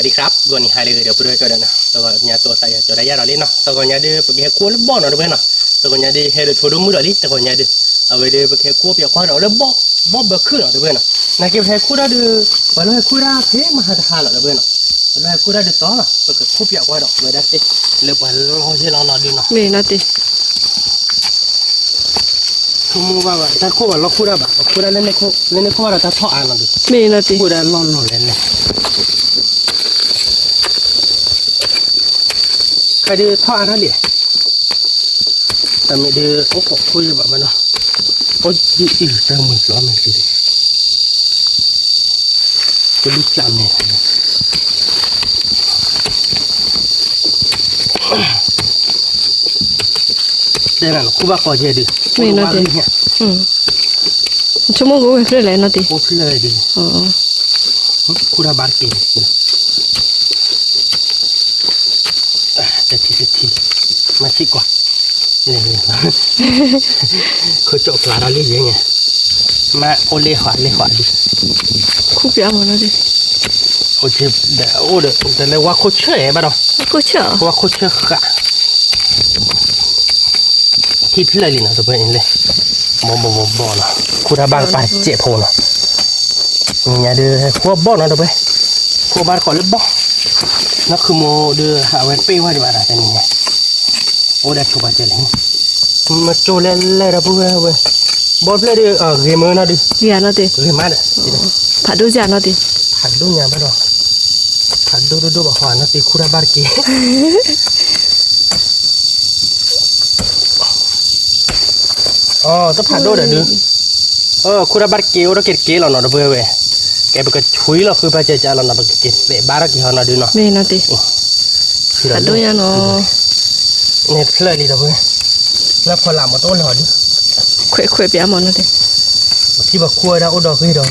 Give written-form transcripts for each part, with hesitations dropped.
วัสดีครับวันนี้ไฮเลยเดี๋ยวไปด้วยกันนะตัวเนี้ยตัวใส่ตัวได้ยาเราเล่นเนาะตัวเนี้ยเดี๋ยวไปแค่คู่แล้วบ่อเราด้วยเนาะตัวเนี้ยเดี๋ยวให้เราโทรดูมือเราดิตัวเนี้ยเดี๋ยวเอาไปเดี๋ยวไปแค่คู่เปียกควานเราแล้วบ่เบอร์ขึ้นเราด้วยเนาะนักเก็บแค่คู่เราเดี๋ยววันนี้คู่เราเท่มาหาทางเราด้วยเนาะวันนี้คู่เราเดี๋ยวต่อเนาะตัวคู่เปียกควานเราไม่ได้เตะเลยไปเราเชื่อเราดูเนาะไม่นะติทุ่มว่าแต่คู่ว่าเราคู่เราแบบคู่เราเล่นในคู่เราจะท่ออ่านเราดิไม่นะติคู่เราลองเล่นเลยใครดูท่ออ่านนั่นดิแต่ไม่ดูโอ้โหคุยแบบมันเนาะโอ้ยอีแต่มือร้อนมันสิจะลุกจามเนี่ยเดี๋ยวนะคู่บ้าก่อเจดีไม่นะติชั่วโมงกูเพื่ออะไรนะติโอ้เพื่ออะไรดิอ๋อคู่ระบาดเก่งแต่ทีมาชิกว่าเนี่ยเขาจบลาเราเรียกยังไงมาโอเล่ขวาดิคู่เปียกมันนะติโอเคเดี๋ยวเดี๋ยวว่าโคเชอร์บ้าดอโคเชอร์ว่าโคเชอร์ค่ะที่พี่เลยนะตัวเป็นเลยบ่อนะคู่ระบาดไปเจ็บโผล่นะเนี่ยเดี๋ยวคู่บ่อนะตัวเป็นคู่บ้านก่อนเลยบ่นักคือโมเดือหาเวนเป้ว่าดีกว่าแต่นี่ไงโอ้ได้ชูบาเจเลยมาโจเล่ระบุเว้ยบอลเพลย์เกมเมอร์นะดิเรียนนะติเกมมาเด้ผัดดูจานนะติผัดดูเนี่ยบ้าดอผัดดูบ่หวานนะติคุระบาร์กีอ๋อต้องผัดดูเด้อคุระบาร์กีเราเกลเราเนาะระเบ้เว้ยแกไปก็ช่วยเราคือไปเจอจานเราเนาะไปเก็บบาร์กีเขาเนาะดูเนาะไม่นะติผัดดูยังเนาะเนี่ยเพลย์เลยระเบ้แล้วพอหลับมาต้นหอดิเขวเปียกมันนะติที่บอกคุยแล้วโอ้ดอกเฮ้ยเด้อ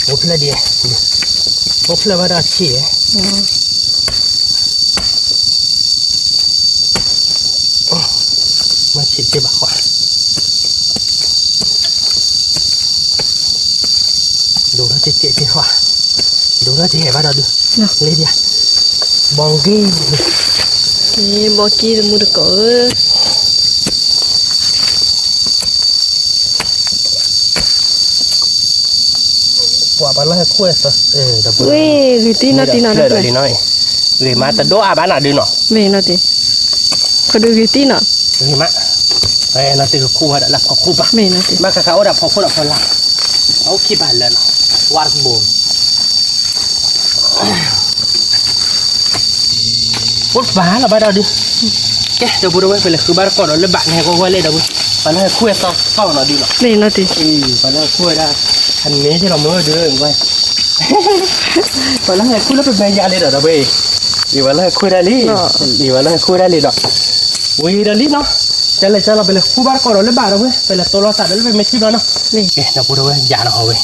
โอ้เพลย์ดีโอ้เพลย์ว่าได้ชี้มาชิดเจ็บบ้ากว่าดูแล้วเจ็บกว่าดูแล้วเจ็บบ้าดูเลยดิบองกี้นี่บองกี้มือเก๋ว่าบ้านเราคุยสักดับเบิ้ลวิธีน่าตีน่าดูเลยน้อยเลยมาแต่ดูอาบ้านน่ะดูเนาะไม่น่าตีเขาดูวิธีน่ะเลยมาน่าตีก็คู่ฮะดับพอคู่ปะไม่น่าตีมาเขาดับพอคู่ดับพอละเอาขี้บ้านเลยเนาะวาร์กโบนปุ๊บบ้านเราไปเราดิแกเดี๋ยวพูดไว้ไปเลยคือบ้านก่อนเราเลยบ้านให้ก็ไว้เลยเดี๋ยวบ้านให้คุยต้องเราดีเนาะไม่น่าตีบ้านให้คุยได้อันนี้ที่เราเมื่อเดือนไว้บ้านให้คุยแล้วเป็นแมยาเลยเดี๋ยวไปดีบ้านให้คุยได้เลยดีบ้านให้คุยได้เลยเนาะวิ่งได้เลยเนาะจะเราไปเลยคู่บ้านก่อนเราเลยบ้านเราเว้ยไปเลยตัวเราสัตว์เราไปไม่ชิบแล้วเนาะนี่แกเดี๋ยวพูดไว้ยาเราเอาไว้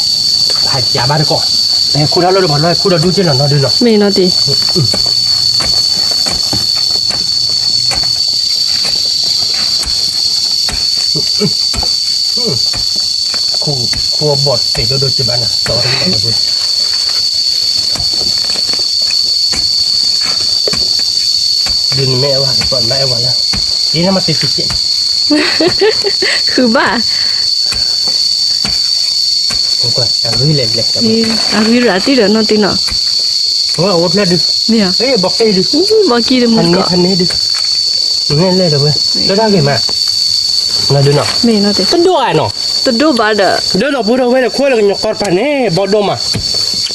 หายยาบ้านก่อนแต่คู่เราเลยบ้านเราคู่เราดูเจนเราดูเนาะไม่น่าตีคู่บดติดดูจีบันอ่ะต่อที่ต่อไปดินแม่ว่าก่อนแม่ว่าแล้วนี่ถ้ามาติดสิบคือบ้าผมก็อารุยเล็กอารุยรัติเดี๋ยวนั่นตีน่ะว่าโอ้เพลดิเนี่ยบอกเอ้ดิบอกกี่เดือนมั้งก็ทันนี้ดิเนี่ยเลยเดี๋ยวเว้ยแล้วได้กี่มาน่าดูเนาะไม่น่าตีต้นดูอ่ะเนาะต้นดูบ้าเด้อเดี๋ยวเราพูดเอาไว้เลยคุยกันยกคอร์ปันเนี่ยบอดดมา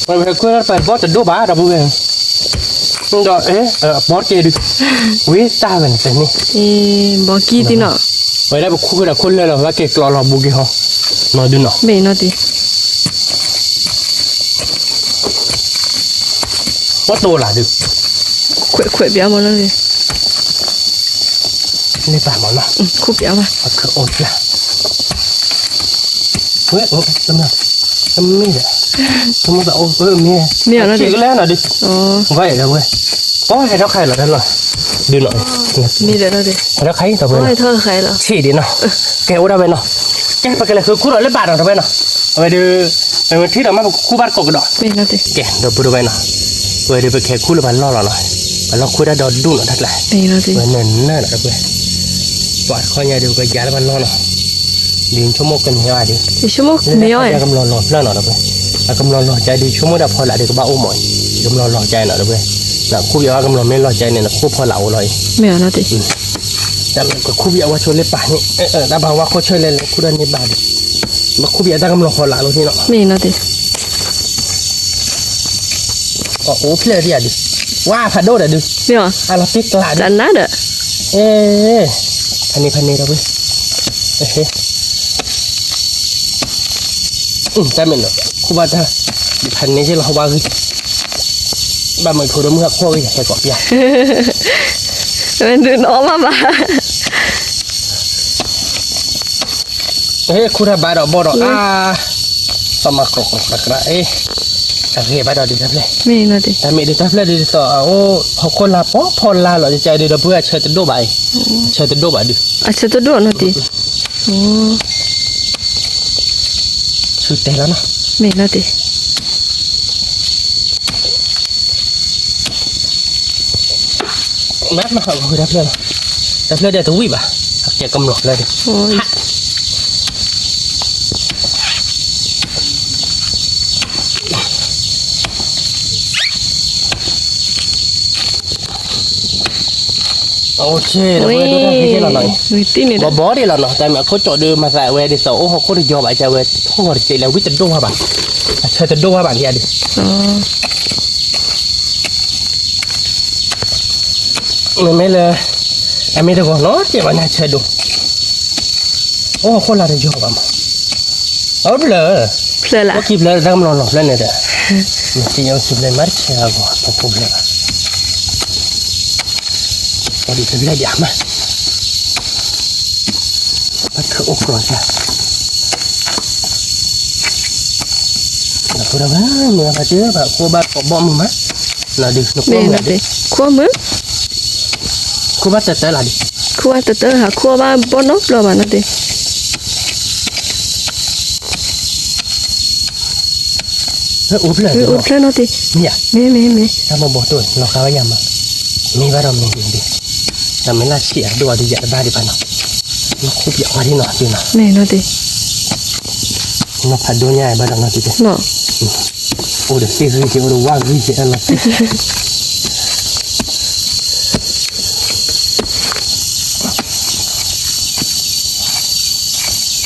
ไปคุยกันไปบอดจะดูบ้าเราพูดเองมันก็บอดเกดิวิตากันแต่นี่บอกกี่ตีเนาะไปได้บอกคุยกับคนเลยเหรอว่าเกกลอเราบุกี้เขาน่าดูเนาะไม่น่าตีว่าโตล่ะดูเขวเปียกมันเลยนี่ป่ามันเนาะคู่เปียกมาคือโอ้ยเฮ้ยทำไมไม่ได้ทำไมแบบเมียนะดิแล้วนะดิไว้แล้วเว้ยโอ้ยให้เราใครเหรอท่านหรอดูหน่อยนี่เดี๋ยวนะดิให้เราใครต่อไปโอ้ยเธอใครเหรอชี้ดิเนาะแกอุดาไปเนาะแกไปกันเลยคือคู่เราเล่นบาทเราไปเนาะไปดู มันที่เรามาคู่บ้านกอกดอก เมนอติ แกเดี๋ยวไปดูไปเนาะเว้ยเดี๋ยวไปแค่คู่ละพันล่อหน่อยมันล่อคู่ได้ดอดุ้งหน่อยทัดเลย เมนอติ เว้ยเนินเนินเว้ยปล่อยข้อใหญ่เดี๋ยวก็ย้ายพันล่อหน่อยดินชั่วโมงกันยังไงดิ ดิชั่วโมงไม่ย่อย กำลังรอเล่าหน่อยเว้ยกำลังรอใจดีชั่วโมงเดียวพอละเดี๋ยวก็บ้าอุ้มหมอยกำลังรอใจหน่อยเว้ยนะคู่เดียวกำลังไม่รอใจเนี่ยนะคู่พอเหล่าเลย เมนอติ แต่ก็คู่เดียวว่าชวนเล่นป่านี่ถ้าบอกว่าเขาช่วยเล่นคู่เดินในบ้านดิมาคู่เดียวได้กำลังพอเหล่าเลยที่เนาะ เมนอติ โอ้เพลย์ดิดิว่าพัดโดดดิ เนี่ย อะไรติ๊กกลาด จันนะเด้อ พันนี้เราเว้ยแต่เหมือนคู่บ้านถ้าพันนี้ใช่เราว่าคือบ้านมันถูกเมื่อข้อก็อยากใช้กอบยา มันดูน้องมาบ้า คู่ระบายดอกบอดสมัครกรกระแต่เฮ้ยบ้านดอกดีทับเลย เมนอติ แต่ไม่ดีทับเลยดีต่อโอ้เขาคนลาป้อพอลาหล่อใจดีเราเพื่อเชิญตัวใบเชิญตัวใบดิ อาจจะตัวโดนอติโอ้ สุดเตะแล้วเนาะ เมนอติ แม่มาเขาคือทับเลยทับเลยเดี๋ยวตัววิบอ่ะหักจะกำหนดเลยดิ โอ้ย โอเคเดี๋ยวไปดูได้ที่เราหน่อย วิตีนี่ บ่ดีแล้วเนาะแต่เมื่อเขาจอดเดินมาใส่เวดิสโอ้เขาคนยอมอาจจะเวท้องหัวใจแล้ววิจารณ์ดูว่าบ้างเชิญจะดูว่าบ้างที่อดี อ๋อ ไม่เลยไอ้ไม่ได้ก่อนเนาะเจ็บวันนี้เชิญดูโอ้คนละได้ยอมบ้างเอาเปล่า เพลละ ว่าคลิปเลยทำเราหลอกเล่นเนี่ยเด้อมันจะยังคลิปเลยมาเชียร์ก่อนต้องพูดเลยพอดีเป็นเรื่องยากมากมันคืออกร้อนจ้ะเราบ้าเมื่อเขาเจอแบบคู่บ้านกบมือมั้ยเราดินก เม มื น อ อ ดิ ติขั้วมือ คู่บ้านแต่ละดิ ขั้วเตอหาขั้วบ้านบ่นบรอบ้านอติ อุ๊บเลย อุดเพลนอติ เนี่ย เม ถ้ามาบอกตัวเราเขาว่ายังมามีว่าเรามีดิแต่ไม่น่าเชื่อดูดีอย่างบ้าดิพันเนาะเราคู่เปียกว่าที่หนอดีเนาะ เมนอติ เราผัดดูง่ายบ้านเราเนาะดิ เนาะ โอ้เดี๋ยวซีรีส์เดี๋ยวว่างรีเจอะไร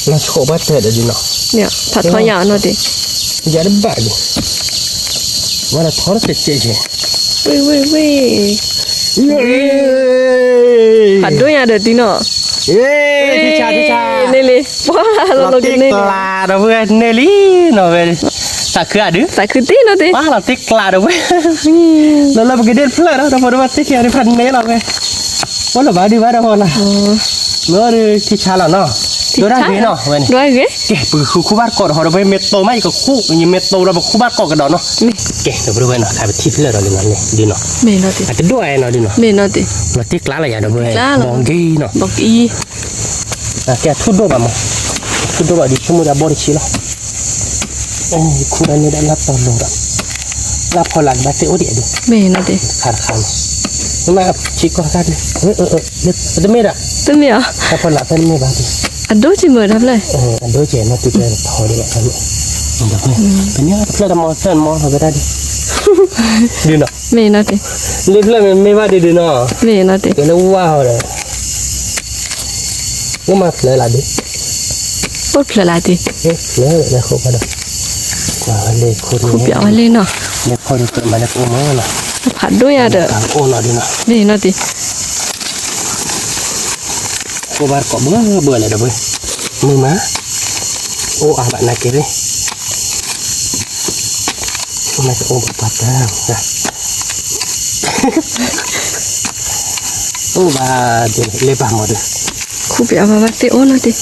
เราโชว์บ้านเถิดดีเนาะ เนี่ยผัดทอยานอติ อย่าได้บ้าดิว่าเราท้อเสร็จเจ๊ วิผัดด้วยยาเด้อติเนาะ เย้ที่ชาเลยว้าเรา เรา กิ ติ๊ น ก นี่ ลาเราเว้ยเนลี่เนาะเว้ยสักคืออะดิ ใส่คือตีเนาะติ ว้าเราติ๊กลาเว้ยเราไปกินเด็ดเพลินเราพอเราติ๊กอะไรพันเนี้ยเราเว้ยว่าเราบ้าดีว่าเราพอละ อ๋อ เมื่อที่ชาเราเนาะดูได้ดีเนาะเว้ย ด้วยเก เก๋ปืนคู่บ้านกอดหอเราไปเมตโตไม่ก็คู่ยังเมตโตเราบอกคู่บ้านกอดกันเนาะ นี่ เก๋เดี๋ยวไปดูเนาะถ่ายไปที่เพลินเราเลยเนาะดีเนาะ เมนอติ อาจจะด้วยเนาะดีเนาะ เมนอติ เราติ๊กลาอะไรอย่างเว้ยมองดีเนาะ บอกอี แกทุดโดบะมั้งทุดโดบะดิชั่วโมงละบริชิลคุณอันนี้ได้รับตอนลงดับรับพอหลังมาเสียโอเดียดิ เมนอติ ขาดคันนี่มาชิคก็ขาดเลยเด็กจะไม่ได้ ตึ้มเนี่ย ถ้าพอหลังเป็นไม่บางที อันดูจิเหมือนทับเลย อันโดยเจนนะติดเลยพอดีแบบนี้มันแบบนี้เป็นยังไงเพื่อนมอเพื่อนมอเขาไปได้ดิดีเนาะ เมนอติ เล่นเพื่อนไม่ว่าดีเนาะ เมนอติ เดี๋ยวเราว้าวเลยว่ามาเลยล่ะดิ ปวดเพลละติ เลยเขาไปได้ว่าเลยคน คูเปียวเลยเนาะ เนี่ยพอจะเปิดมาแล้วโอ้โหเนาะ ผัดด้วยยาเด้อ การโอ้เนาะดีเนาะ เมนอติ กูบาร์ก็เบื่อเลยเด้อเว้ยมึงมาโอ้อาบัดนักเกเลยมาจะโอ้ปัดตาจ้ะโอ้บาเดี๋ยวเล็บหมดเลย คูเปียวมาบัดติโอนอติ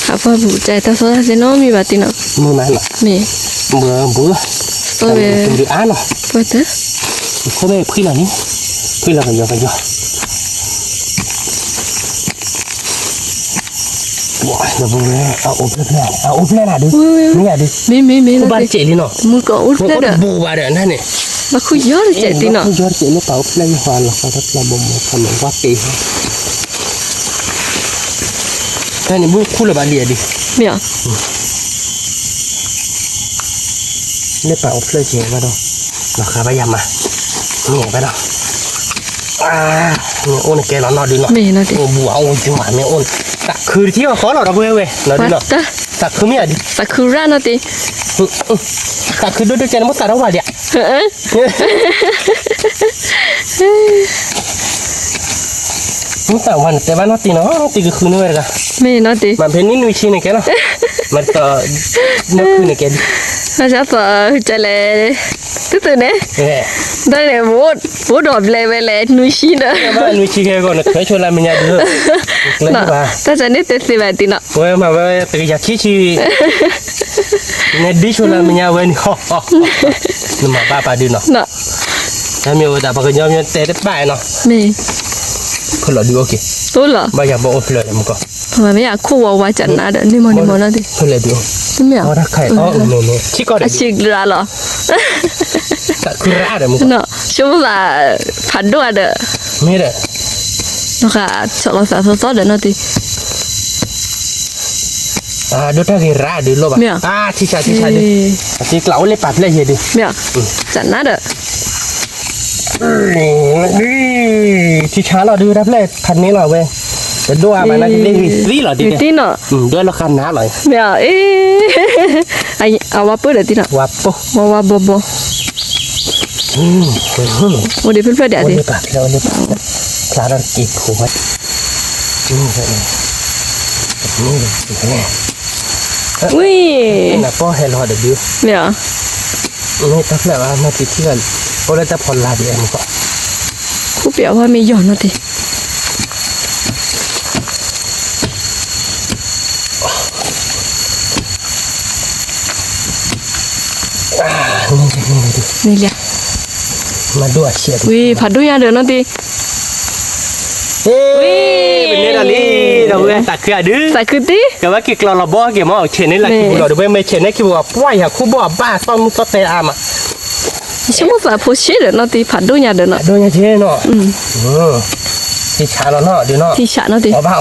ข้าพบุใจตาโซดาเซโนมีบัดติเนาะ มึงมาเนาะ เม เบื่อ โซเบ เป็นดูอ่านเนาะ ปวดเด้อ เขาไม่พี่เหล่านี้พี่เรากันยอ ว้าเราบอกเลยเอาอบเลยเอาอบเลยนะดูนี่อ่ะดิ มี บ้านเจลีเนาะ มือก็อุด มัน ได้ ก็ เด้อ บูบาเด้อนั่นนี่ มาคุยยอดเจ็ดติเนาะ ยอดเจลีเป่าเพลงฮอนหรอกเขาเราบ่มทำว่าปีแต่นี่บุคู่ละบาเลียดิ เมีย เนี่ยเป่าเพลงเจมาดอกราคาพยายามมานี่ไปดอกเนี่ยโอนแกเรานอนดูเนาะ มีนะดิ โอ้บัวโอ้จังหวะเนี่ยโอนตักคือที่ว่าขอเราเว้ยเราดู วั เนาะ ดตะ ตักคือไม่อ่ะดิ สักคือร้านนะติ ตักคือด้วยใจน้ำมันตัดเอาไว้เดี๋ยว เฮ้ย มึงแต่วันแต่ว่านอตีเนาะนอตีก็คือเนื้อเลยกัน มีนะติ มันเป็นนินวิชีเนี่ยแกเนาะมันก็เนื้อคือเนี่ยแก อาจารย์ฝากใจเลยตื่นเนี่ย เออ ได้เลยโวดอบเลยไปเลยนุชินะ ว่าวิชีแกก่อนเคยชวนเราเมียดูเลย เนาะแต่จะเนี่ยเต็มสิบติเนาะ เว้ยมาเว้ยแต่อยากชี้ชี้เนี่ยดิชวนเราเมียเว้ยนี่ฮ่าฮ่านี่มาป้าดูเนาะ เนาะ ถ้ามีโอกาสไปก็ยอมยอมเตะได้ไปเนาะ มี คนเราดูโอเค ตัวเหรอ ไม่อยากบอกเลยมึงก็ ทำไมไม่อยากคู่ว่าจันนะเด้อนี่มันนะดิ คนเราดู ไม่อยาก อ๋อถ้าใครอ๋อโน่โน่ชี้ก่อน อาชีพละเหรอ คือร้าเดี๋ยวมึง เนาะช่วงว่าผัดด้วยเด้อ ไม่ได้ เนาะค่ะชอบสาวๆเด้อเนาะดิ ดูถ้าคือร้าดูโลบที่ชาดิที่กล่าวเลยปัดเลยเฮียดิ ไม่อยากจันนะเด้อ ที่ช้าเราดูรับเลยคันนี้เราเว้ยจะดูอะไรนะที่เรียกรีเหรอดิ ตีเนาะ ด้วยราคาหนาเลย ไม่อยากไอเอาว่าเปิดเด้อตีเนาะ วับปุ๊บ ว่าบ่ โอ้เดี๋ยวเพื่อนๆเดี๋ยว วัน ดิ นี้ปัดแล้วนี่ปัดคลาดกีบหัวนี่เลยนี่เลย อุ้ย นะพ่อให้รอเดี๋ยวดู เนี่ย ไม่ต้องแล้วว่ามาติดเพื่อนเพราะเราจะผ่อนลาเดียวมันก็ กูเปียว่ามีหย่อนนะดินี่แหละ มาด้วยเชียร์ วิผัดด้วยยาเดินนะดิ เฮ้ยเป็นเนดัลลี่เราเว้ยตักคือดื้อ ใส่คือดิ ก็ว่ากิกเราบอกเกี่ยวกับเชนนี่แหละคือเราด้วยไม่เชนนี่คือว่าป่วยอะคู่บ่บ้าต้องต้องเตะอามา ชิมุสาโพชิเดินนะดิผัดด้วยยาเดินนะ โดนเชนเนาะที่ชาเราเนาะดูเนาะ ที่ฉะนะดิ เอาบ้า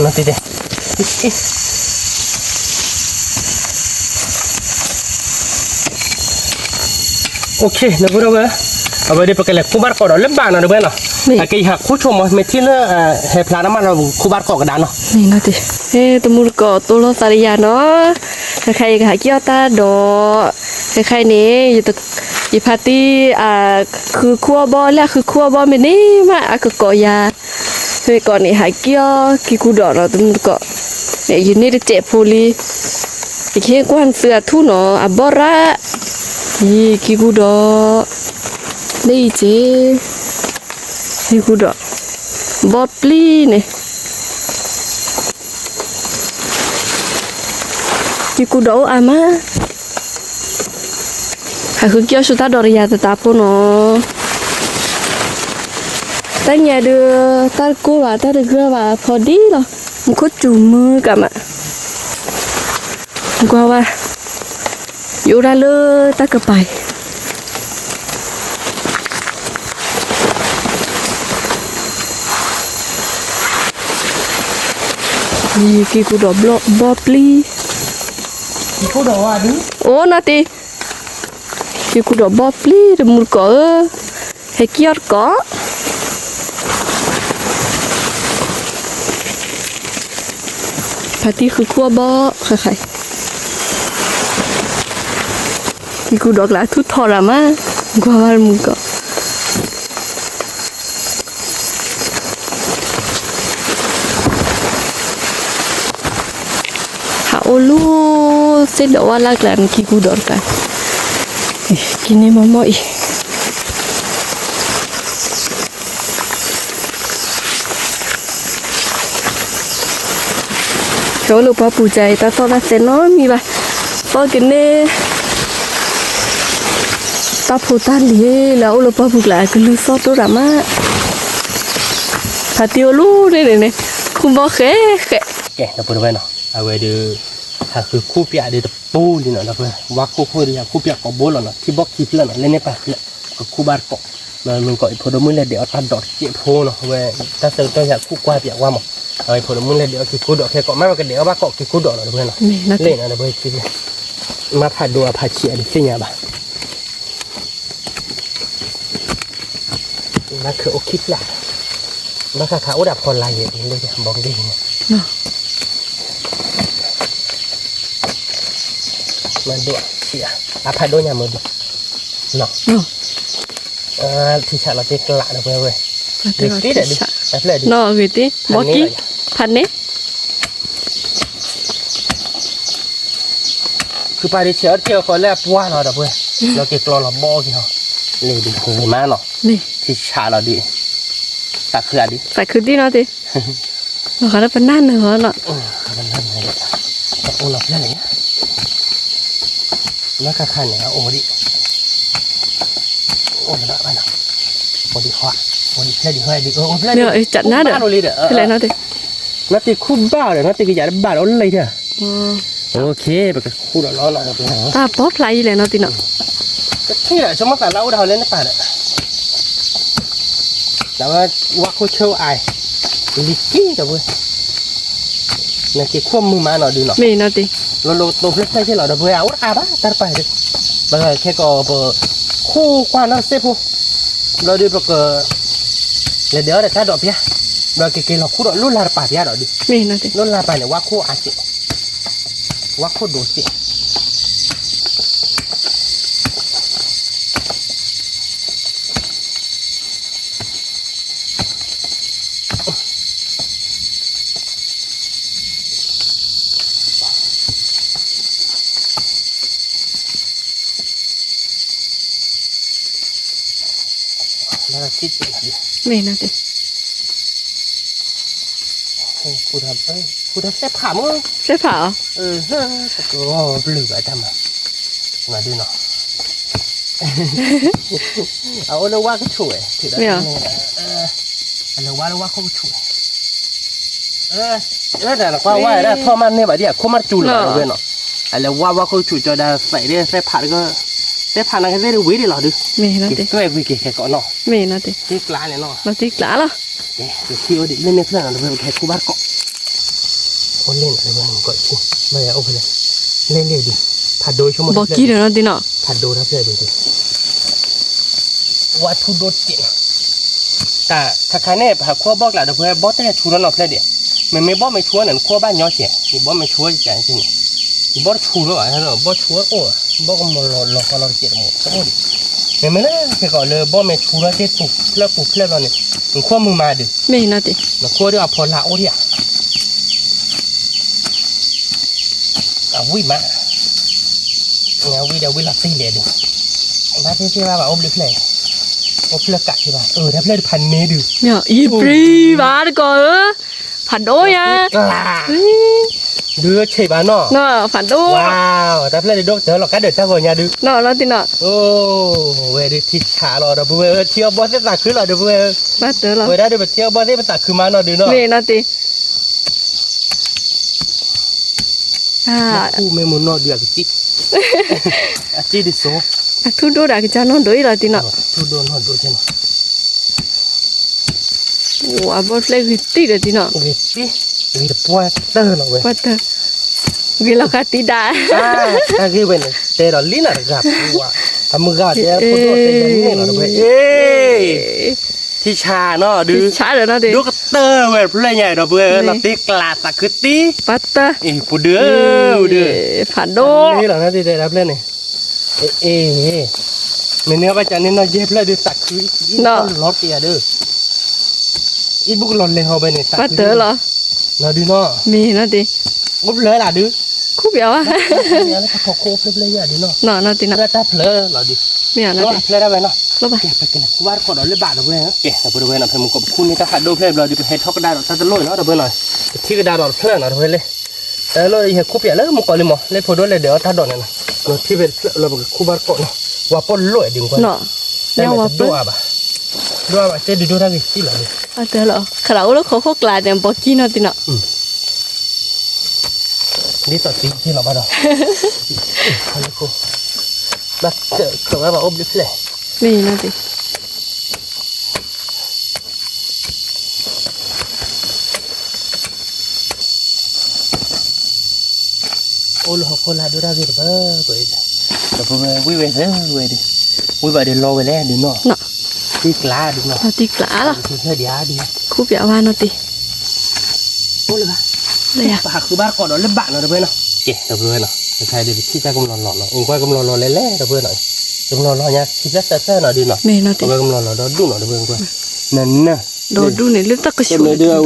เนาะติดโอเคนะพวกเราเว้ยเอาไปดิปกติคู่บ้านก็เราเล่นบ้านนะดูเว้ยเนาะแต่กี่หักคู่ชมไม่ที่เนี่ยเฮพลาน้ำมันเราคู่บ้านก็กระดานเนาะ นี่นะดิเฮ้ตมุลก็ตัวเราสาริยาเนาะใครๆหาเกี่ยวตาดอใครๆนี่อยู่ตะอีพาร์ตี้คือครัวบอแล้วคือครัวบอไม่นี่มาก็ก่อยาเฮ้ก่อนนี่หาเกี่ยวกี่กูดอเราตมุลก็เนี่ยอยู่นี่เจ็บโพลีอีกแค่กวนเสือทุ่นเนาะบอระนี่กี่กูดอนี่เจกี่กูดอบอปลีเนี่ยกี่กูดออามาหาคือเกี่ยวชุดตาดอริยาตาโพเนาะแต่เนี่ยเดือตากูว่าตาเดือว่าพอดีหรอมันก็จุ่มมือกันอ่ะกว่าอยู่ได้เลยตากระไปนี่กี่กูดอกบอปลี คู่ดอกว่าดิ โอ้นาทีกี่กูดอกบอปลีเดมุลก็ให้เกียร์ก็พาร์ตี้คือขั้วบอใครกี่กูดอกละทุกทรมานกว่าวันมึงก็โอ้ลูเสร็จแล้วว่าลักหลานกี่กูดอกกันกินในมอมอีเขาลูกป้าปูใจตาโซลาเซนน้อยมีป่ะป้ากินเน่ตาปูตาเลี้ยแล้วลูกป้าปูกลายก็ลือซอตัวรามาพาติโอลูเนี่ยคุณบอกแค่ แกเราพูดไปเนาะ เอาไว้ดูถ้าคือคู่เปียเดี๋ยวปูนี่เนาะนะเพื่อนว่าคู่เดียวคู่เปียก็โบลเนาะที่บอกคิดแล้วเนาะเล่นในป่าเนี่ยก็คู่บ้านเกาะมันก็ไอ้พอดมือเลยเดี๋ยวตัดดอกเจี๊ยบโพเนาะเว้ยถ้าเสร็จต้องอยากคู่กว่าเปียกว่ามั้งเอาไอ้พอดมือเลยเดี๋ยวคิดคู่ดอกแค่เกาะไม่ว่ากันเดี๋ยวว่าเกาะคิดคู่ดอกเนาะเพื่อนเนาะเล่นนะเพื่อนคิดมาผัดดูผัดเชียดิเสียบ้างนั่นคือโอคิดแหละมาค่ะเขาดับคนลายอย่างนี้เลยจะบอกดีเนี่ยมันดูเสียผัดด้วยเนี่ยมันดูเนาะที่ฉะเราจะกละนะเพื่อนเว้ยดิสตี้เด็ดดิแต่เพื่อนดิ เนาะคือติบอกกี้พันนี้ คือไปดิเชียวเที่ยวคนแรกว่าเราเพื่อนเราเก็บตัวเราบอกกี่เหรอเลยดูเคยมาเนาะ นี่ ที่ฉะเราดิตักเขือดิ ใส่คือติเนาะติเราเขาได้เป็นนั่นเหรอเนาะ มันทำไงเนี่ยโอ้หลับได้ไหนแล้วก็ขันเนี่ยโอ้ดิโอ้มันอะไรนะโอ้ดิขวาโอ้ดิเพื่อนดิเฮ้ยดิโอ้เพื่อน เนี่ยจัดหน้าเด้อคืออะไรเนาะติ นัดตีคู่บ้าเลยนัดตีก็อยากได้บ้าแล้วอะไรเถอะ อ๋อ โอเคแบบคู่เราล้อเราไปหา ตาป๊อปไหลเลยเนาะติเนาะ ก็ที่แหละชมแต่เราเราเล่นในป่าเนี่ยแต่ว่าวักคู่เชี่ยวไอลิกี้กับเว้ยนั่นคือควบมือมาหน่อยดูหน่อย มีเนาะติ เราตัวเพื่อนที่เราเดี๋ยวเพื่อนเอาบ้าตัดไปเลยบางทีแค่ก็คู่กว่านั่นเสียผู้เราดูแบบเดี๋ยวถ้าดอกเบี้ยเราเกี่ยวกับคู่ดอกรุ่นลาป่าเบี้ยดอกดิ มีเนาะติ รุ่นลาป่าเนี่ยวักคู่อาจิวักคู่ดูจิแล้วคิดจิดิ มีเนาะติ กูทำกูทำแซ่บขามึง ใช่เปล่า แต่ก็หลือไอ้ทำมาดูหน่อยเอาเราว่าก็ช่วยถือได้เราว่าเขาช่วยแล้วแต่เราว่าได้ท่อมันเนี่ยแบบเดียวเขามาจูนเราเลยเนาะเราว่าเขาช่วยจะได้ใส่ได้ใส่ผัดก็ใส่ผัดนั่นก็ได้ดูวิดีหรอดู มีเนาะติ ก็ไอ้วิกิแค่ก่อนเนาะ มีเนาะติ ที่กลางเนี่ยเนาะ เราติกล้าเหรอ เดี๋ยวที่ว่าดิเล่นในเครื่องเราไปแค่คู่บ้านเกาะคนเล่นอะไรบ้างก็ชิไม่เอาไปเลยเล่นเลยดิผัดโดยชั่วโมง บอกกี้เดี๋ยวเนาะติเนาะ ผัดโดนะเพื่อนดูวัตถุโดดเจ๋งแต่ถ้าใครเนี่ยผัดขั้วบอกแหละเพื่อนบอกแต่ชูแล้วเนาะเพื่อนเดียวมันไม่บอกไม่ชัวร์นั่นขั้วบ้านย่อเสียอีบอกไม่ชัวร์จริงๆอีบอกชูแล้วอ่ะเนาะบอกชัวร์โอ้บอกก็มันเราเจ็บหมดทั้งหมดเห็นไหมนะแค่ก่อนเลยบอกไม่ชัวร์เจ็บปุ๊บแล้วเราเนี่ยมันขั้วมือมาดิ มีเนาะติ มันขั้วเดี๋ยวพอละโอ้ดิอ่ะวิ่งมาเนี่ยวิ่งเดี๋ยววิ่งหลับตีเลยดิถ้าที่ว่าแบบอบเลยอบเลยกะที่ว่าถ้าเพลย์พันเมตรดู เนี่ยอีปรีบาดก่อนผัดโดยอ่ะ กล้าเดือดเฉยบ้านเนาะ เนาะผัดโด ว้าวถ้าเพลย์ดูเจอเราก็เดือดทั้งคนเนี่ยดู เนาะเนาะติเนาะ โอ้เวดิทิชาเราเด้อเว้ยเที่ยวบอสเส้นตักคือเราเด้อเว้ย บาดเด้อเหรอ เว้ยได้เด้อเที่ยวบอสเส้นตักคือมาเนาะดูเนาะ มีเนาะติคู่เมมุนเนาะเดือดจิจิดิโซ ทุโดดากจะนอนโดยเหรอติเนาะ ทุโดนหอดดูเจ้า โอ้อาบ่เล็กติเด้อติเนาะ โอ้ยปีวีดปัวเตอร์เนาะเว้ย ปัดเตอวิลกาติดา ถ้าคือเป็นเตะดอลลิน่ะครับว่าทำมือก็เตะโคตรเตะดอลลิน่ะเว้ยที่ชาเนาะดู ช้าเด้อเนาะติ ดูก็เตอร์เว้ยเพลย์ใหญ่เนาะเว้ยเราตีกลาสักคือตี ปัดเตอ ปูเด้อ ผัดโด นี่เหรอนะที่ได้รับเล่นนี่มันเนื้อไปจากนี่เนาะเย็บเลยดูสักคือล็อกเตียเด้ออีบุกหล่นเลยเฮาไปนี่สัก ปัดเตอเหรอ เนาะดูเนาะ มีเนาะติ ปุ๊บเลยล่ะดู คู่เบียวอ่ะ เนี่ยแล้วก็พอโคเพลย์อ่ะดูเนาะ เนาะเนาะติเนาะ แล้วถ้าเพลย์เราดิ มีอ่ะเนาะ เนาะ ติ เพลย์ได้ไหมเนาะ ลบไป แกไปกันกูว่าก่อนเลยบาทเว้ยแกแต่บริเวณน่ะเพิ่นกับคุณนี่ถ้าหัดดูเพลย์เราดิไปเฮ็ดท็อกก็ได้ดอกถ้าจะลอยเนาะเพิ่นหน่อยที่ก็ได้ดอกเพลย์เนาะเพิ่นเลยแต่ลอยเฮ็ดคุบอย่าเลยมึงก่อนเลยหมอเลยพอด้วยเลยเดี๋ยวถ้าดอกนั่นน่ะที่เป็นเราบอกคู่บ้านก่อนเนาะว่าปนลอยดึงกว่า เนาะเนี่ยว่า ดู เปิ้ อ่ะบ่ดูอ่ะเจดูทางนี้ที่หลังนี่ ปัดเตอเหรอคราวแล้วเขากลายเป็นบอกกี้เนาะติเนาะ นี่ต่อตีที่เราบ้านเราอันนี้กูแบบเกิดเกิดว่าแบบอบลิฟเลย นี่นะดิ โอ้โหคนละดูได้กี่เบอร์ไปแต่พอวิ่งไปเรื่อยดิวิ่งไปเดินรอไปแล้วดิเนาะ เนาะ ตีกล้าดิเนาะ พอติกลาเหรอ คือเพื่อเดียวดิ คู่เปียว่าเนาะติ โอ้เลยปะ เลยอ่ะ ปากคือบ้านก่อนเราเล่นบ้านเราเพื่อนเนาะเจ๊เราเพื่อนเนาะใครเดี๋ยวที่จะกำลังหล่อเนาะองค์กรกำลังหล่อเล่ๆเราเพื่อนหน่อยกำลังหล่อเนี่ยคิดแล้วแต่หน่อยดิเนาะ แม่เนาะติ กำลังหล่อเราดูหน่อยเพื่อนกว่านั่นน่ะ โดดดูนี่เลือดตะกระ ก็ ชู เลยเดี๋ยว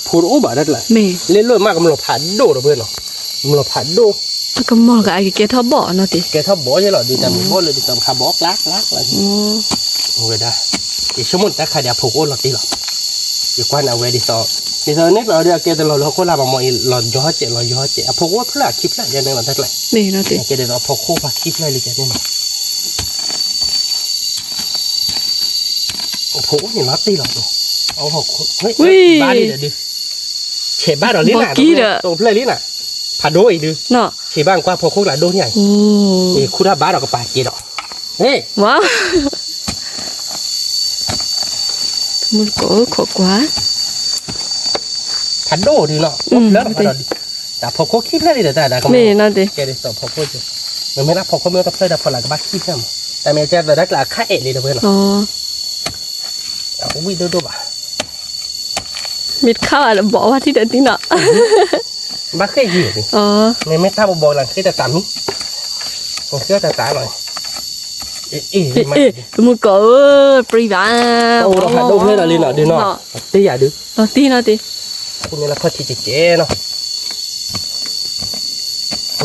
พูดโอ้บ้าได้เลย แม่ เล่นรถมากกำลังผ่านโดเราเพื่อนเนาะกำลังผ่านโด ตะกะหมอกับไอ้เกทอบ่เนาะติ แกชอบบอกใช่หรอดีแต่บอกเลยดีแต่ขาบอกลักอะไร อ๋อ โอ้ยได้อีสมุนแต่ขาเดียวผูกโอ้หลอดตีหรออีกวันเอาไว้ดีต่อดีต่อเนี่ยเราเดี๋ยวแกจะเราคนละบางมอหลอดย้อเจหลอดย้อเจผูกโอ้พลาดคลิปละอย่างนึงหลอดได้เลย แม่เนาะติ แกเดี๋ยวเราผูกโอ้พาคลิปเลยเลยแกเนี่ยผูกนี่ล็อตตีหรอเอาหกเฮ้ยบ้านนี่เดี๋ยวดิเฉบ้านเราลิ้นหนาตรงเพลย์ลิ้นหนาผ่าโดอีกดิ เนาะ เฉบ้านกว่าผูกโอ้หลายโดใหญ่ โอ้ เอ้คุณถ้าบ้านเราก็ปาเกดอกเฮ้ย ว้าวมุนก็ขอกว่า พันโดดีเนาะแล้วแต่พอโคคิดแล้วดิแต่ก็ แม่เนาะติ แกได้สอบพอโคจะมันไม่รับพอโคไม่ต้องเพื่อแต่พอหลังก็บ้าคิดใช่ไหมแต่เมเจอร์แต่ได้กล่าวค่าเอ็ดเลยเพื่อนเนาะ อ๋อ เอาวิ่งดูบ่ะ มิดข้าวอะไรบอกว่าที่เดินที่เนาะ บ้าเคยยืดดิ อ๋อ ไม่ทราบบอกหลังเคยแต่ตามนี้ผมเคยแต่ตาหน่อยเอ๊ะ เอ๊ะมุนก็ปรีบ้า โอ้เราพันโดเพื่อนอะไรเนาะดีเนาะตีอย่าดื้อ เนาะติเนาะติ คุณนี่เราพอที่จะเจ๊เนาะ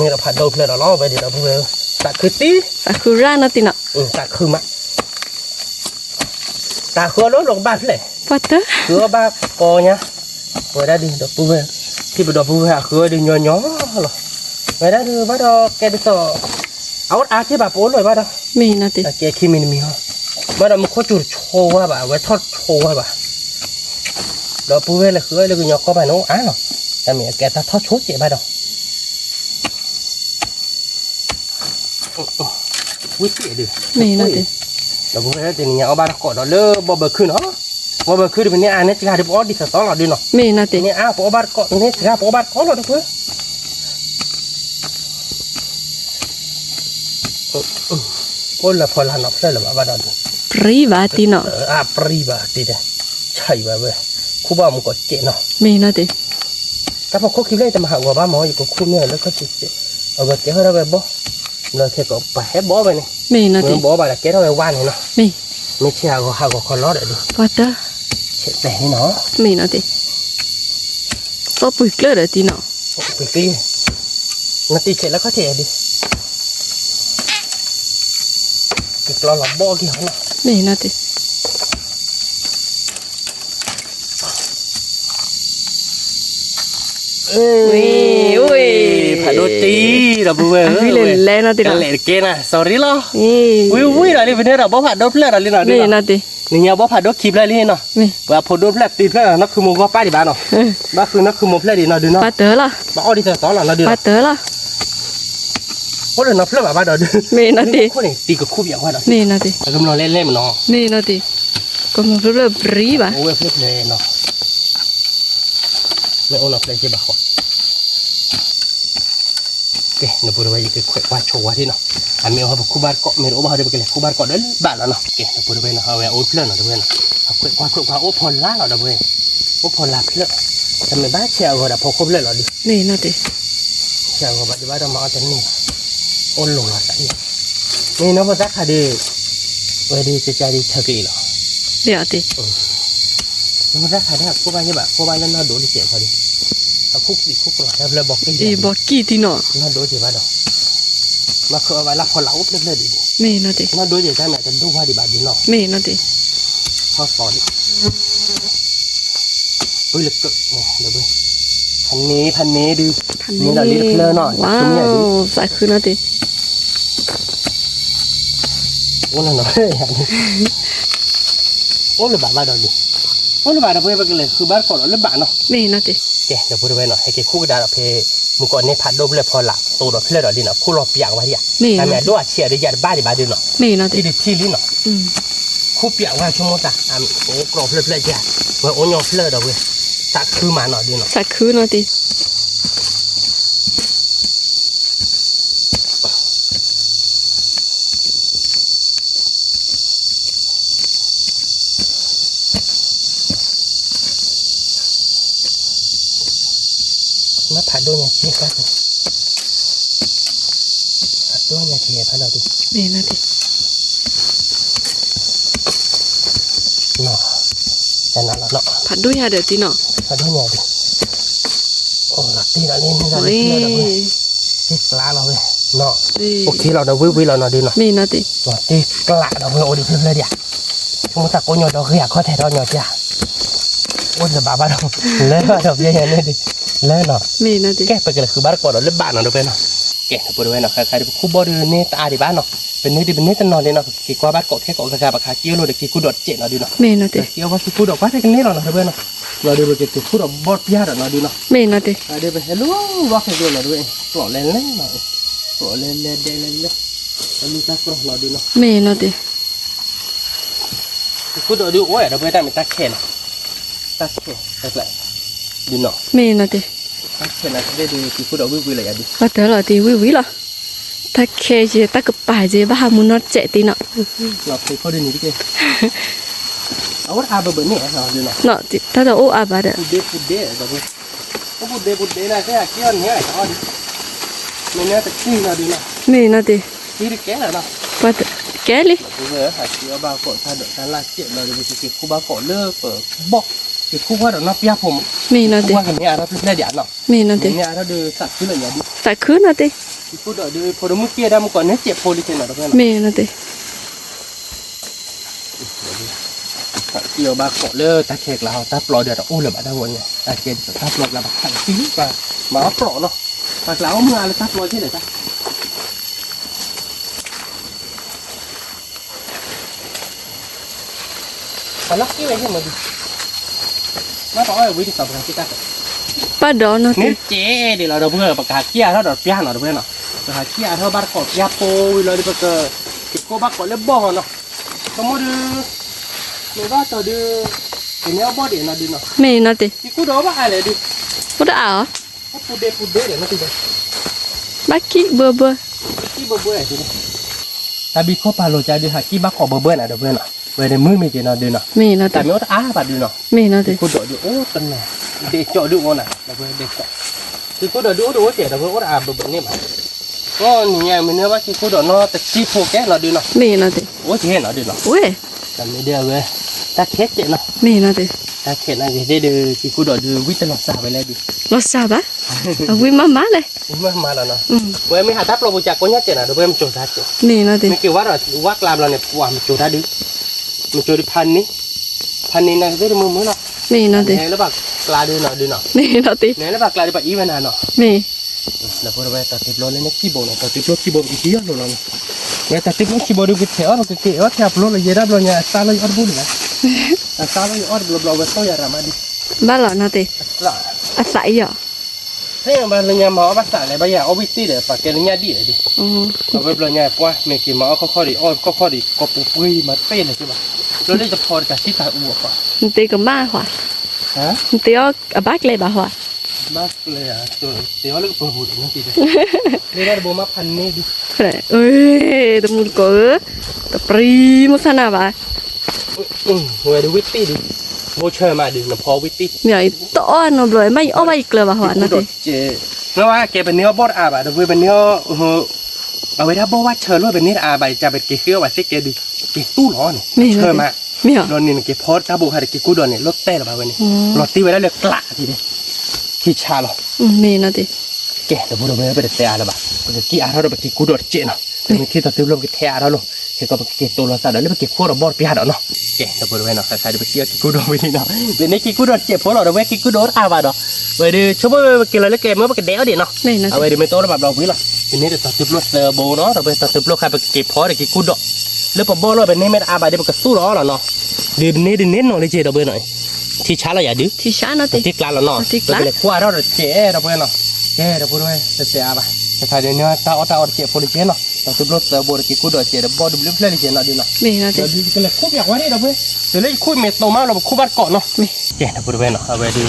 นี่เราพันโดเพื่อนเราล่อไปดิเราเพื่อนตาคือตี ซากุระเนาะติเนาะ ตาคือมะตาคือรถลงบ้านเลย ปัตเตอร์ คือบ้านกอเนี่ยไว้ได้ดีดอกปูเวที่เป็นดอกปูเวคือดีย้อนย้อนหรอไว้ได้ดีบ้านดอกแกได้ต่อเอาอาที่แบบปูเลยบ้านดอก แม่เนาะติ แกขี้มินมีฮะบ้านดอกมันโคตรจุดโชว์ว่าแบบไว้ทอดโชว์ว่าแบบดอกปูเวเลยคือเลยก็ย้อนเข้าไปน้องอ้าเนาะแต่เมียแกถ้าทอดโชว์เจ็บบ้านดอกวิธีดื้อ แม่เนาะติ เราพูดแล้วทีนี้เอาบ้านกอดเราเลิกบ่เบิกขึ้นเนาะบ่เบิกขึ้นเป็นเนี่ยอันนี้จะหาที่ปอดีสักสองเราดีเนาะ แม่เนาะติ ทีนี้ปอบ้านกอดนี่จะหาปอบ้านกอดเราด้วยคนละพอละนับเลยหรือบ้านเรา ปรีบ้าติเนาะ ปรีบาตีเด้ใช่แบบเว้ยคู่บ้ามันก็เจ๊เนาะ แม่เนาะติ แต่พอเขาคิดเลยจะมาหาว่าบ้านหมออยู่กับคู่เนี่ยแล้วก็เจ๊เอาแบบเจ๊ให้เราแบบบ่เราแค่ก็ไปให้บ่ไปนี่ แม่เนาะ เหมื ติ อนบ่ไปแล้วแกเราไปว่านเนาะ แม่ ไม่เชื่อก็หาก็คนรอดดิ ปัตเตอร์ เช็ดแต่เนาะ แม่เนาะติก็ปึกเลยเด้อติเนาะ ไปตีนาทีเสร็จแล้วก็เทดิติดรอหลับบ่อกี่หันอ่ะ แม่เนาะติ อุ้ยผ่านโดตีเราบุ้ย วิเลนแลเนาะติ กัน เนาะ เลยเกน่ะ sorry ล่ะ นี่ อุ้ยเราเนี่ยเป็นเราบ่ผ่านโดเพลเราเลยเนาะ แม่เนาะติ นี่บ่ผ่านโดคลิปเลยเนาะ แม่ ว่าพอโดเพลตีเพลนักคือมึงว่าป้าดิบ้านเนาะบ้าคือนักคือมึงเพลดีเนาะดูเนาะ ปัตเตอร์ล่ะ บ้าอดีตสอนเราดู ปัตเตอร์ล่ะ โอ้เดี๋ยวนับเพลบ้าเดี๋ยว แม่เนาะติ คนนี้ตีกับคู่อย่างว่าเนาะ แม่เนาะติ แต่กำลังเล่นมันเนาะ แม่เนาะติก็มันเริ่มปรีบ้า โอ้ยเพลเลยเนาะไม่โอ้เนาะเพลใช่ป่ะoke nak pura bayi ke kuat wacho wadi no ami oh kubar kok mer obah de bekele kubar kok dal ba la no oke nak pura bayi no hawe ol plan no de ben kuat kuat o pon la no de ben o pon la planแต่ไม่บ้าเชียวก็ได้พอครบเลยหรอดิ แม่เนาะติ เชียวก็บ้าจะบ้าจะมาเอาแต่นี่โอนลงละสินี่น้องภาษาคดีเวดีจะใจดีเธอกี่หรอ เดี๋ยวติ น้องภาษาคดีคู่บ้านใช่ปะคู่บ้านแล้วน่าดูดิเจ๋อพอดีเอาคุกดิคุกหรอแล้วเลยบอกกิน อีบอกกี่ติเนาะ น่าดูเจ๋อบ้าดอกมาคือเอาไว้ละพอเราอุ๊บเลยดิ แม่เนาะติ น่าดูเจ๋อแต่แม่จะดูว่าดิบ้าดิเนาะ แม่เนาะติ ข้อสอนเฮ้ยเล็กเกิดเนี่ยเดี๋ยวเว้ยพันนี้ดูนี่เราเรียกเพลหน่อย ว้า ซุ้มใหญ่ดิ วสายคืนเนาะติ โอ้นั่นเนาะโอ้เลยบ้าบ้าดอกดิ โอ้ระบาดเราไปกันเลยคือบ้านก่อนระบาดเนาะ ไม่นะติ แกเดี๋ยวพูดไปหน่อยให้แกคู่กระดาษเพมึงก่อนเนี่ยพัดดมเลยพอหลับตัวเราเพื่อนเราดีเนาะคู่เราเปียกไว้ดิแต่แม่ด้วยเชียร์ได้ยัดบ้านดีบ้านดีเนาะ ไม่นะติ ที่ลิ้นเนาะคู่เปียกว่าชั่วโมงตาโอ้กรอบเพื่อนจ้ะว่าโอ้ยองเพื่อนเราเว้ยตักคือมาหน่อยดีเนาะ สักคืนนะติ มาผัดด้วยเนี่ยเชียร์กันผัดด้วยเนี่ยเชียร์พัดเราดิ ไม่นะติ เนาะจะนั่นแล้วเนาะ ผัดด้วยยาเดือดติเนาะ ผัดด้วยเนี่ยดิโอ้หลับตีเราเนี่ยนี่เรา โอ้ย เที่ยวเราเว้ยที่กลาเราเว้ยเนาะโอเคเราเดาวิเราเนาะดีเนาะ ไม่นะติ เนาะที่กลาเราเว้ยโอ้ดิเพื่อนเลยเดียวชั่วโมงตะโกนหยอดเราคืออยากข้อแทนเราหยอดจ้ะโอ้จะบ้าบ้าเราเล่นเราเยอะๆเนี่ยดิเล่นเนาะ ไม่นะติ แกไปกันเลยคือบ้านก่อนเราเล่นบ้านเนาะเพื่อนเนาะแกถ้าปวดไว้เนาะใครๆคู่บอลเนี่ยตาดีบ้านเนาะเป็นเนื้อดีเป็นเนื้อตนอนเลยเนาะกี่กว่าบ้านเกาะแค่เกาะกระกาปากขาเกี้ยวเลยเด็กกี่กูดดเจ็ดเนาะดีเนาะ ไม่นะติ เกี่ยวว่ากี่กูดดว่าแต่กันนี่เนาะเพื่อนเนาะเราดูเราจะติดกูดดบอดพิยาเนาะดีเนาะ ไม่นะติ เดี๋ยวไปเห็นลูกว่าแค่เดียวเนาะด้วยกรอเล่นเล่นเนาะกรอเล่นเล่นเล่นเล่นเล่นแล้วมีตากรอเนาะดีเนาะ ไม่นะติ กูดดดูโอ้ยเราไปได้เป็นตาแข็งตาแข็งแต่ละดีเนาะ ไม่นะติ ตาแข็งนะได้ดูกี่กูดดวิ่งเลยอ่ะดิ ว่าแต่ละติวิเหรอถ้าเคเจตะกับป่าเจบ้ามุนนอเจติเนาะ เราไปข้อเดินนี้ดิเกเอาว่าอาบแบบนี้เนาะดีเนาะ เนาะติถ้าจะโอ้อาบาด Pudeแบบนี้ก็pudeนะแค่เกี่ยวเนี่ยไอ้เขาดิมันเนี่ยตะกี้นะดีนะ ไม่นะติ ที่แก่แล้วนะ ว่าแต่แกลิ ดูเลยหาเกี่ยวบาโกะถ้าเด็กถ้าลาเจ็บเราจะไปเก็บคู่บาโกะเลิกเปิดบอกเก็บคู่ว่าเดี๋ยวนับยาผม ไม่นะติ คู่ว่ากันเนี่ยเราได้เดี๋ยวเนาะ ไม่นะติ เนี่ยเราดูสัตว์ขึ้นอะไรอย่างนี้ สักคืนนะติ คู่เดี๋ยวดูพอเราเมื่อกี้ได้มาก่อนเนี่ยเจ็บโพลิเทนหน่อยเพื่อน ไม่นะติ เกี่ยวบาโกะเลิกตาเขกเราตาปลอเดี๋ยวโอ้เหลือบ้าได้วนเนี่ยตาเขกตาปลอเราแบบขังทิ้งไปมาปลอเนาะปากเราเมื่ออะไรตาปลอที่ไหนตาKalau kira je mesti. Masa orang wih di sabun kita. ป้าดอนนะติ Ni cek di lalu bukan pakai kia atau dah piah nak bukan nak. Pakai kia atau bar kau kia po lalu pakai kiko bar kau lebih nak. Kemudian ni bar tu dia ini apa dia nak dia nak. ไม่นะติ Kiko dah apa ada dia. พุดอ่ะ Pude dia nak dia. บักกี้เบอร์เบอร์ Kiki berbuat dia. Tapi kau palu jadi haki bar kau berbuat ada bukan nak. Về mưa mình chỉ nói được nào, ไม่นะติ tại mấy á bà được nào, ไม่นะติ cô đợi được ô tân này, để chọn được ngon này, là về để chọn, thì cô đợi được đồ trẻ là về ô bự bự này mà, con nhà mình nếu bác chị cô đợi nó tự chi phô két là được nào, ไม่นะติ ô chị hết nó được nào, เว้ย làm mấy điều về, ta khét chị nào, ไม่นะติ ta khét này để được chị cô đợi được vít nó xả về đây đi, รสชาบะเอาวิมามาเลย mà là nó, อืม về mấy hạt táp lo bùi chặt có nhất chị nào, được em trộn ra chị, ไม่นะติ mấy kiểu vắt rồi vắt làm là này, quả mình trộn ra đi, mình trộn đi pan ní này với mưa nào. ไม่นะติ Này nó bạc là đưa nào ไม่นะติ Này nó bạc là đi bạc ý bên nào nọ ไม่ Là vừa rồi ta tiếp luôn lên cái keyboard này ta tiếp luôn keyboard cái kia luôn này Này ta tiếp luôn keyboard cái theo nó cái kia theo luôn là gì đó luôn nhà sao nó ở bún này sao nó ở blo blo sao giờ làm đi บ้าหรอนะติ là อาศัยเหรอ thế mà là nhà mỏ bác xã này bây giờ ở bên tí để phải cái nhà đi đi อ๋อ ở bên là nhà qua mẹ kia mỏ khó đi oi khó đi có bụi bụi mà tên này chứ mà rồi đâyจะพอจะที่ตาอ้วกอ่ะ มันตีกับมาหัว ฮะ มันตีเอาอะบักเลยบ่หัว มากเลยอ่ะตัวเดี๋ยวเลิกเปิดหูถึงนั่นทีเดียวนี่ได้โบมาพันนี่ดิ เฮ้ยเอ้ยตะมุนก็ตะปรีมุสนาบ่า เวดูวิตตี้ดิโบเชอร์มาดินะพอวิตตี้ เนี่ยไอ้ต้อนเอาเลยไม่เอาไปอีกเลยบ่หัวนะติ เจแล้วว่าแกเป็นเนื้อบอดอาบะเดี๋ยวเป็นเนื้อเอาไว้ถ้าบอกว่าเชอร์ด้วยเป็นเนื้ออาบะจะเป็นเกลือว่าเซ็กเกดิเกตู้ร้อนเชอร์มา ไม่เหรอ โดนนี่เกพอดถ้าบุกหาเกกูโดนเนี่ยรถเต้หรอป่ะวันนี้รถตีไว้แล้วเลยกล้าทีเดียวขี้ชาหรอ ไม่นะติ แกแต่บุรุษไม่เป็นเตะอะไรบ้างเป็นกี่อาร์เราเป็นกี่กูโดดเจเนาะเป็นที่ตัดติ้วลงกี่เทอาร์เราเกี่ยวกับกี่ตัวเราสัตว์แล้วเป็นกี่ขั้วเราบอดปีหัดเนาะแกแต่บุรุษไม่เนาะใครๆจะไปเกี่ยวกี่กูโดดไปนี่เนาะเป็นในกี่กูโดดเจ็บเพราะเราเว้ยกี่กูโดดอาบะเนาะเว้ยดิชั่วโมงกี่เราเล่นเกมเมื่อกี้เดี๋ยวเดี๋ยวเนาะ ไม่นะ เอา ติ ไว้ดิไม่โตแล้วแบบเราวิละเป็นนี่ตัดติ้วลงเซอร์โบเนาะเราไปตัดติ้วลงใครไปกี่พอเด็กกี่กูโดดแล้วพอบอลเราเป็นนี่ไม่อาบะเดี๋ยวมันก็สู้ร้อนเนาะเดี๋ยวนี้เน้นหน่อยเลยเจเราไปหน่อย ที่ช้าเราอย่าดื้อ ที่ช้าเนาะติ ที่กลางเราเนาะเลยคว้าเราเจ๊เราเพื่อนเนาะเจ๊เราพูดด้วยจะเสียไปแต่ถ้าเดี๋ยวนี้ตาเอาเจ๊พอดีเจ๊เนาะแต่ทุบรถแต่บริกิกูดเจ๊เดี๋ยวบอดูเรื่องเล่นเจ๊เนาะดีเนาะ แม่เนาะติ เดี๋ยวดีก็เลยคุบอยากว่านี่เราเพื่อนเดี๋ยวเลยคุบเม็ดโตมาเราคุบบ้านเกาะเนาะเจ๊เราพูดด้วยเนาะเอาไปดู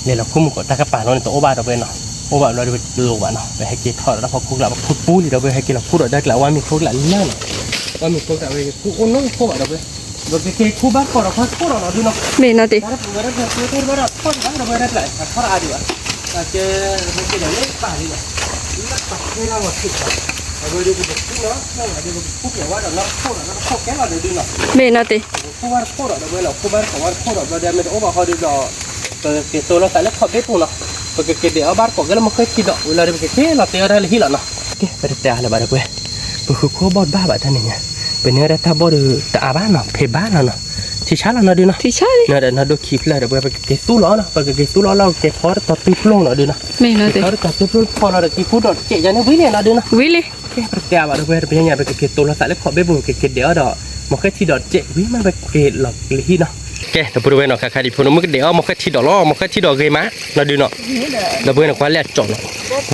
เนี่ยเราคุบมันเกาะตะกะป่าเราในตัวโอบ้านเราเพื่อนเนาะโอบ้านเราดูโลบ้านเนาะไปให้กินทอดแล้วพอคุกเราคุบปูนี่เราไปให้กินเราคุบเราได้แล้วว่ามีคุกหลังนั่นว่ามีคุกแต่ไปคุกโอ้น้องคุบเราเพื่อนเราไปคุบบ้านเกาะเราคุบเราดูเนาะ แม่เนาะติ Cara pura dah pura dah pun dah dah berat lah. Cara ada lah. Aje mungkin dah lepas ni lah. Lepas ni lah waktu. Kalau dia buat tu lah, nak dia buat pun ya wadah nak pun nak pun kan ada dia nak. แม่เนาะติ Pun war pun dah boleh lah. Pun war pun dah dia ada ubah hari dah. Ke tu lah tak lepas dia pun lah. Pergi ke dia abar kau kalau mau ke tidak. Ulah dia pergi lah tiada lagi lah nah. Okey, berat lah pada gue. Buku bot bah bah tadi ni. Benar dah tak boleh tak apa nah, pebah nah. ที่ช้าแล้วนะดูนะ ที่ช้าดิ น่าจะน่าดูคลิปเลยเดี๋ยวไปเก็บตู้ล้อนะไปเก็บตู้ล้อเราเก็บพอร์ตต่อตีพลงนะดูนะ แม่เนาะติ พอร์ตต่อตีพลงพอเราเก็บฟูดเจ๊ยันวิ่งเนี่ยนะดูนะ วิเลย แค่ประกาศว่าเดี๋ยวไปยังไงไปเก็บตู้ล้อใส่แล้วขอเบี้ยบุญเก็บเดี๋ยวดอกมันแค่ที่ดอกเจ๊วิ่งมันไปเก็บหลอกเลยที่เนาะแกเดี๋ยวไปดูเนาะค่ะดิพนมึงเดี๋ยวมันแค่ที่ดอกล้อมันแค่ที่ดอกเกยมาเราดูเนาะเดี๋ยวไปเนาะคว้าแหลกจอดเนาะ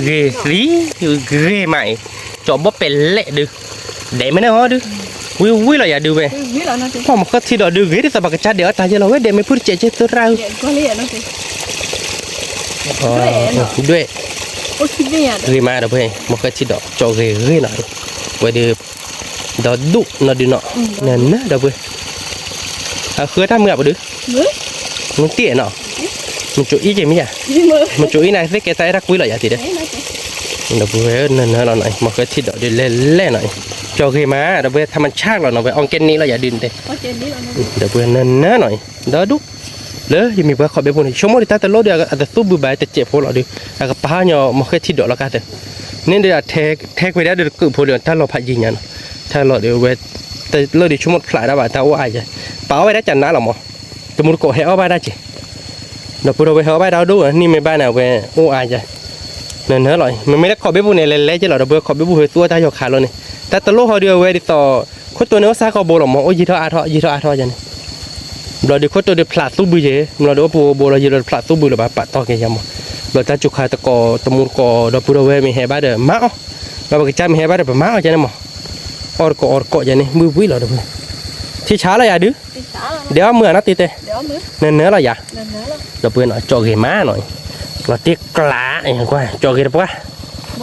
เกยสีเกยใหม่จอดบ่เป็นเละดูเดี๋ยวไม่ได้ฮะดูวิ่งเราอย่าดูไป วิแล้วเนาะติ พอมันก็ที่ดอกดูเกยที่สบายกระชัดเดี๋ยวตายจะเราเว้ยเดี๋ยวไม่พูดเจ๊ตัวเรา เดี๋ยวก็เลี้ยเนาะติ ด้วย โอ้คิดเนี่ย เกยมาเดี๋ยวไปมันก็ที่ดอกจอเกยหน่อยไว้เดี๋ยวดอกดุเนาะดูเนาะนั่นนะเดี๋ยวไปคือถ้าเมื่อไปดู มื้อ มันเตี้ยเนาะมันจุอีเจมี่อ่ะ นี่มื้อ มันจุอีนายเซ็กแกใส่รักวิเลยอย่าทีเดียว เอ้ยเนาะติ เดี๋ยวไปนั่นนะเราหน่อยมันก็ที่ดอกเดี๋ยวเล่หน่อยจอเกยมาเดี๋ยวไปทำมันช่างเราหน่อยไปอองเกนนี้เราอย่าดินเตะ โอเคนี่แล้วเนาะ เดี๋ยวไปนั่นนะหน่อยเดี๋ยวดุเลยยังมีเพื่อขอเบี้ยบุญชั่วโมงที่ตาตลอดเดียวอาจจะสู้บุบายแต่เจ็บพอเราดิแล้วก็ป้าเนี่ยมันก็ที่ดอกแล้วกันเถอะนี่เดี๋ยวแทกไปได้เดี๋ยวกูพอเดี๋ยวถ้าเราพายิงยันถ้าเราเดี๋ยวเวทแต่เราดิชั่วโมงพลายได้บ่าถ้าว่าไอ้ป้าไว้ได้จันนะหรอหมอแต่มุดโกะเฮาไปได้จีเดี๋ยวพอเราไปเฮาไปดาวดูนี่ไม่บ้านไหนเว้โอ้ไอ้จ้ะนั่นเหรอเลยมันไม่ได้ขอเบี้ยบุญเนี่ยเละๆจะหรอเดี๋ยวขอเบี้ยบุญตัวตายหยอกขาเราเนี่ยแต่ตลอดเขาเดียวเวทต่อคนตัวเนื้อซาเขาโบหรอหมอโอ้ยี่ท่ออาท่อยี่ท่ออาท่อจันเราเดี๋ยวคนตัวเดือดพลาดสู้บุยเจเราเดี๋ยวโบเราเยอะพลาดสู้บุยหรือเปล่าปะต่อแกยังมั้งเราจะจุกขาตะกอตะมูกอเราพูดเอาไว้มีแห่บ้านเด้อมาอ๋อเราบอกจะมีแห่บ้านเด้อมาอ๋อจันมั้งอร์กอจันนี่มือวิ่งเราเด้อที่ช้าเราอย่าดื้อ ติดตาแล้ว เดี๋ยวเมื่อนัดตีเตะ เดี๋ยวมื้อ เนื้อเราอย่า นั่นเนาะแล้ว เราเพื่อนหน่อยจอเกมาหน่อยเราตีกล้าไอ้กว่าจอเกปะ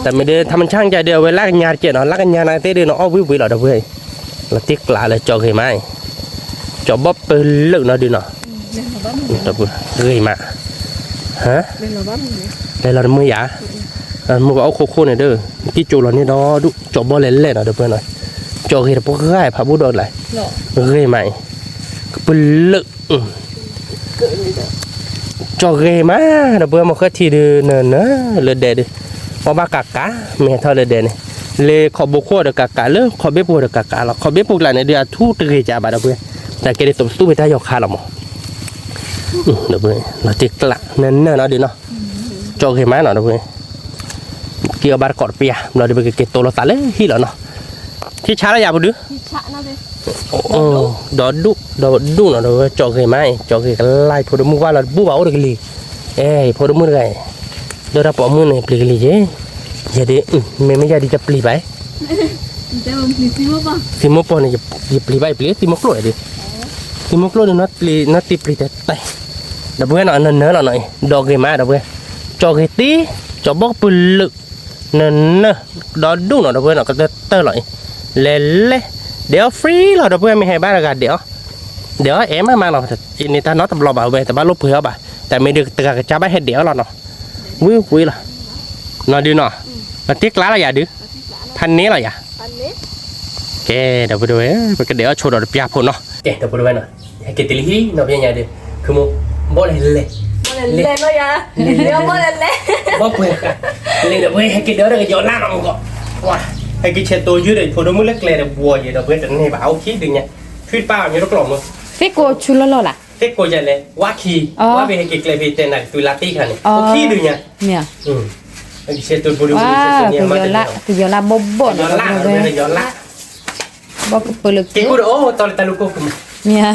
แต่ไม่ได้ทำมันช่างใจเดียวเวลากันยาเจ็ดเนาะลักกันยาในเตะเดียวเนาะอ้อวิ่งเราเด้อเพื่อนเราตีกล้าเลยจอเกมาจอบ๊อบเปิลเลิกเนาะดีเนาะ เล่นระบำ เราเพื่อนเกยมาฮะ เล่นระบำนี่ ได้เรามือยามึงก็เอาโคเนี่ยเด้อที่จูเราเนี่ยเนาะดูจอบอลเล่นเนาะเด้อเพื่อนหน่อยจอเกพวกง่ายพาบุดอนไหล เนาะ เกยใหม่ก็เปิลเลิก เกิดนี่เด้อ จอเกมาเด้อเพื่อนมาแค่ทีเดียวเนาะนะเลยเด็ดพอมากากะแม่เท่าเลยเด็ดเนี่ยเลยขอบุกขั้วเด้อกากะเลยขอเบี้ยปูเด้อกากะเราขอเบี้ยปูหลานเนี่ยเดี๋ยวทูตเกยจ่าบาดเพื่อนแต่เกยตบตู้ไปได้ยกขาเราหมดเด้อเพื่อนเราติดละนั่นเนาะดีเนาะจอเกมาเนาะเด้อเพื่อนเกี่ยวบาร์กอดเปียเราเดี๋ยวไปเก็บตัวเราตาเลยที่เหรอเนาะที่ช้าแล้วอย่าไปดู ที่ชะเนาะติ โอ้ดอดุเนาะเดี๋ยวจอเกยไหมจอเกยกันไล่พอดมือว่าเราบูบ่าวเด็กลีพอดมือไงเดี๋ยวเราปอมือเนี่ยปลีกลีเจ้อย่าดิไม่อย่าดิจะปลีไป เดี๋ยวมีสิบ่ป่ะ สิมปอเนี่ยจะปลีไปปลีสิมกลัวดิสิมกลัวเนี่ยนัดปลีนัดตีปลีแต่แต่เดี๋ยวเพื่อนเนาะนั่นเนื้อเราหน่อยดอกเกยมาเดี๋ยวเพื่อนจอเกยตีจอบอกปลึกนั่นนะดอดุเนาะเดี๋ยวเพื่อนเนาะก็จะเตอร์หน่อยเล่เดี๋ยวฟรีเราเดี๋ยวเพื่อนไม่ให้บ้านอากาศเดี๋ยวเอ็มมาเราอินนี่ท่านน้องตำรวจบ่าวไปแต่บ้านลบเผื่อบ่าแต่ไม่ดึกตะกะจ้าบ้านเฮ็ดเดี๋ยวเราเนาะวิล่ะนอนดูเนาะมาติ๊กล้าเราอย่าดื้อพันนี้เราอย่า อันนี้ แกเดี๋ยวไปดูไปกันเดี๋ยวโชว์ดอกพิยาพนเนาะเดี๋ยวไปดูเนาะให้กินติลิฮีเนาะยังไงดิคือมึงบ่เลย บ่เล่นเนาะยาเดี๋ยวบ่เล่นเล่ บ่เผื่อกันเลยเดี๋ยวให้กินเดี๋ยวเราก็ย้อนล่างเราก็ว้าให้กินเช็ดตัวยืดเลยพอดูมือเล็กเลยเดี๋ยวบัวอยู่เดี๋ยวเพื่อนจะให้บ่าวขี้ดึงเนี่ยขึ้นป้าอย่างนี้รถกล่องมึง Fico chulolo la. เทคโกจะเลยว่าขี้ว่าไปให้กินเลยไปเต้นหนักตุลาตีกันเนี่ยขี้ดึงเนี่ย Mia. ให้กินเช็ดตัวพอดูมือ Wah, tu yola bobo ย้อนล่างเลยย้อนล่าง Bobo peluk. กินกูโอ้ตอนตะลุกกู Mia.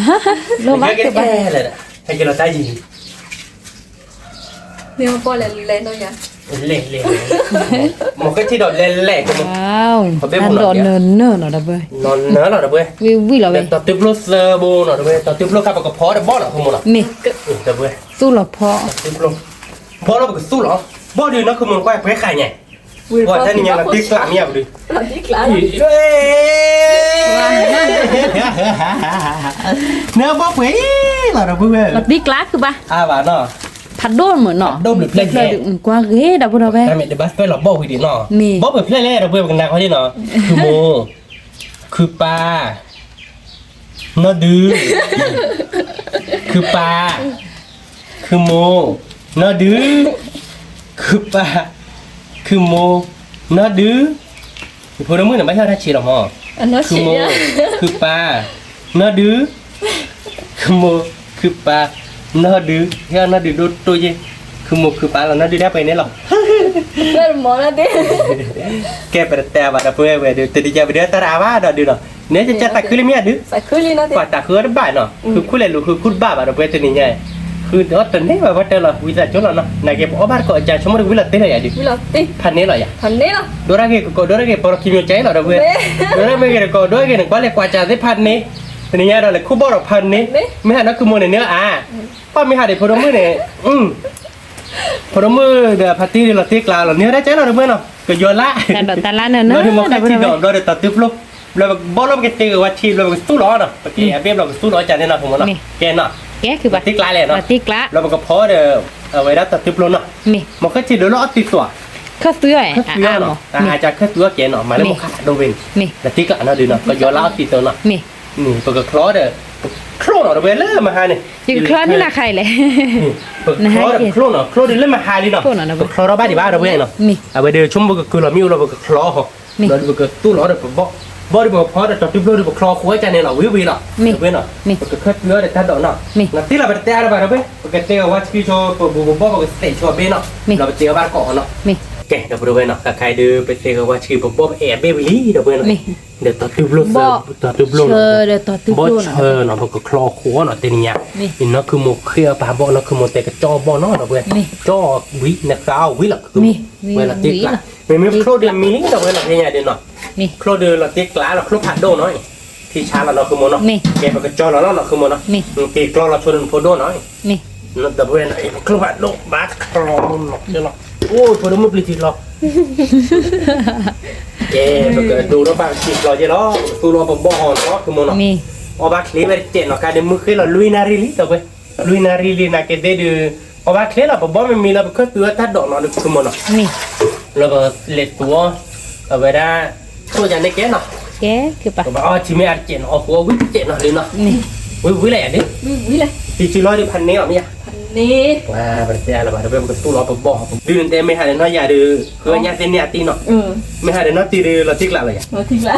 Lo ไม่ va แก่ ke ba. เลยนะ ให้กินเราได้ยิน เนี่ยพอเล่นๆเนาะยา เล่มันก็ที่ดอดเล่ก็มัน ว้าวอันดอนเนินเนอร์เนาะดับเบิ้ล นอนเนื้อหรอเว้ย วิเราเว้ย ต่อติ๊บลูกเซอร์โบหรอเว้ยต่อติ๊บลูกข้าวกับพอได้บ่หรอคุณมึงหรอ นี่ เดี๋ยวเว้ย สู้หรอพ่อ ติ๊บลูกพอเราไปสู้หรอบ่ดีนะคือมึงก็ไปขายไงว่าท่านนี่ยังติ๊กกลางเนี่ยบ่ดี ติ๊กละ เนื้อบ่เว้ยหรอเว้ย บัดนี้กลาคือปะ ว่าเนาะ ผัดโดนเหมือนเนาะ ผัดโดนหรือเพลง เลยกว่าเฮ้ดับเบิ้ลเว้ย แต่เดี๋ยวบัสไปหลอกบ่คุยดีเนาะ นี่ บ่ไปเพลงแรกเราเว้ยกันนะเขาที่เนาะคือโมคือปลาเนาะดื้อคือปลาคือโมเนาะดื้อคือปลาคือโมเนาะดื้อพวกเรามือน่ะไม่ใช่ท่าชีหรอกฮะ อันนั้น คือ สิ โมคือปลาเนาะดื้อคือโมคือปลาเนาะดื้อเฮ้ยเนาะดื้อตัวยี่คือโมคือปลาแล้วเนาะดื้อได้ไปเนี่ยหรอ เริ่มมองแล้วดิ Kayak pada pada apa dia tadi jawab dia tarawa dah dia dah. Ni je cetak kulit mia dia. ใส่คืนเลยนะดิ Pak tak keur ba no. Ku kulit lu ku ba ba apa tu ni nya. Ku dah tene ba betul lah. Wisa jola no. Nak ke obar ko aja cuma dia wilat tene ya dia. วิลาติ Phan ni lah ya. ทันนี้ล่ะ Dora ke por kimio chai lah dah we. Dora me ke ko dora ke ko le kwa cha de phan ni. Ni nya dah le ku bo ro phan ni. Me ha no ku mo ne ne a. Pa me ha de pho mu ne. พอเรามือเดี๋ยวพัตตี้เราตีกลาเราเนื้อได้ใจเราเมื่อเนาะก็โยนละ แต่ดอกตาละเนอะ เราที่มอง ดั แค่ บเบิ้ ที่ ล ดอกเราเดี๋ยวตัดติ๊บลูกเราบอลเราไปตีกับวัดชีเราไปสู้ล้อเนาะเมื่อกี้เบี้ยเราไปสู้ล้อจานนี้เนาะผมว่าเนาะแกเนาะ แกคือปะ ตีกลาเลยเนาะ บัดนี้กลา เราก็พอเดี๋ยวเอาไว้รับตัดติ๊บลูกเนาะ นี่ มันก็จีเดี๋ยวเราติดตัว ข้าวเตื้อย แค่ตัวเนาะอาจจะแค่ตัวแกเนาะมาแล้วมันขาดโดนวิน นี่ แต่ตีกลาเนาะดีเนาะก็โยนละติดตัวเนาะ นี่ นี่ก็คลอเด้อคลอเนาะเวลามาหาเนี่ย อยู่คลอดนี่นาใครเลย คลอคลอเนาะคลอเดี๋ยวเล่นมาหาดิเนาะคลอเราบ้านดีบ้านเราเว้ยเนาะ นี่ เอาไปเดี๋ยวชุ่มบุกคือเรามีเราบุกคลอเราบุกตู้เราเดี๋ยวบ่ได้บอกพอแต่ตัดติ๊บเราเดี๋ยวคลอคุยกันเนี่ยเราวิเนาะเว้ยเนาะบุกเคลื่อนเนื้อเดี๋ยวตัดดอกเนาะนั่นที่เราไปเตะอะไรไปเราเว้ยบุกเตะว่าที่โชว์บุกบุกเตะโชว์เบ้เนาะเราไปเตะบ้านเกาะเนาะ นี่ แกเดี๋ยวเว้ยเนาะใครดูไปเตะว่าชื่อบุกแอบเบ้วิลี่เดี๋ยวเว้ยเนาะเดี๋ยวตัดติ๊บเราตัดติ๊บเรา เชอเดี๋ยวต่อตื้อ บ่ โดน เชอเนาะบุกคลอหัวเนาะเตนี่ยนี่เนาะคือหมกเคลียร์ปลาบ่เนาะคือหมกเตะกระจอบ่เนาะเดี๋ยวเว้ยจอวินะข้าววิละคือเวลาติ๊กละไม่คลอเดือนมิลิเดี๋ยวเว้ยเนาะเนี่ยเดี๋ยวเนาะ นี่ คลอเดือนเราติ๊กละเราคลอผัดโดน้อยที่ชาเราคือโมเนาะแกไปกระจอเราเนาะคือโมเนาะตีกลอเราชนโพโดน้อย นี่ นั่นแต่เว้ยนะคลอผัดโดบาดคลอมันเนาะเดี๋ยวเนาะโอ้ยพอดูมันปลิดหรอกแกไปกระดูแล้วบางทีเราจะล้อตัวเราบ่หอนเนาะคือโมเนาะ นี่ เอาบาคลีไปเจ็ดเนาะการเดินมือคือเราลุยนาริลิตัวเว้ยลุยนาริลินะแกได้ดูเอาบาคลีเราบ่ไม่มีเราก็ตัวทัดดอกเนาะคือโมเนาะ นี่ แล้วก็เล็ดตัวเอาไว้ได้ตัวจะในแกเนาะ แกคือปะ ก็บอกอ๋อที่ไม่อาจเจนอ๋อหัววิ่งเจนเนาะเลยเนาะ นี่ วิ่งอะไรอ่ะดิ วิเลย ตีจีร้อยดิพันนี้หรอเนี่ย ทันนี้ ว้าเป็นแต่ละบาทเดี๋ยวไปตู้รอปบอกดื้อแต่ไม่หาเดี๋ยวน้อยอย่าดื้อคือญาติเนี่ยตีเนาะไม่หาเดี๋ยวน้อยตีดื้อเราตีกละเลยอ่ะ มาทิ้งแล้ว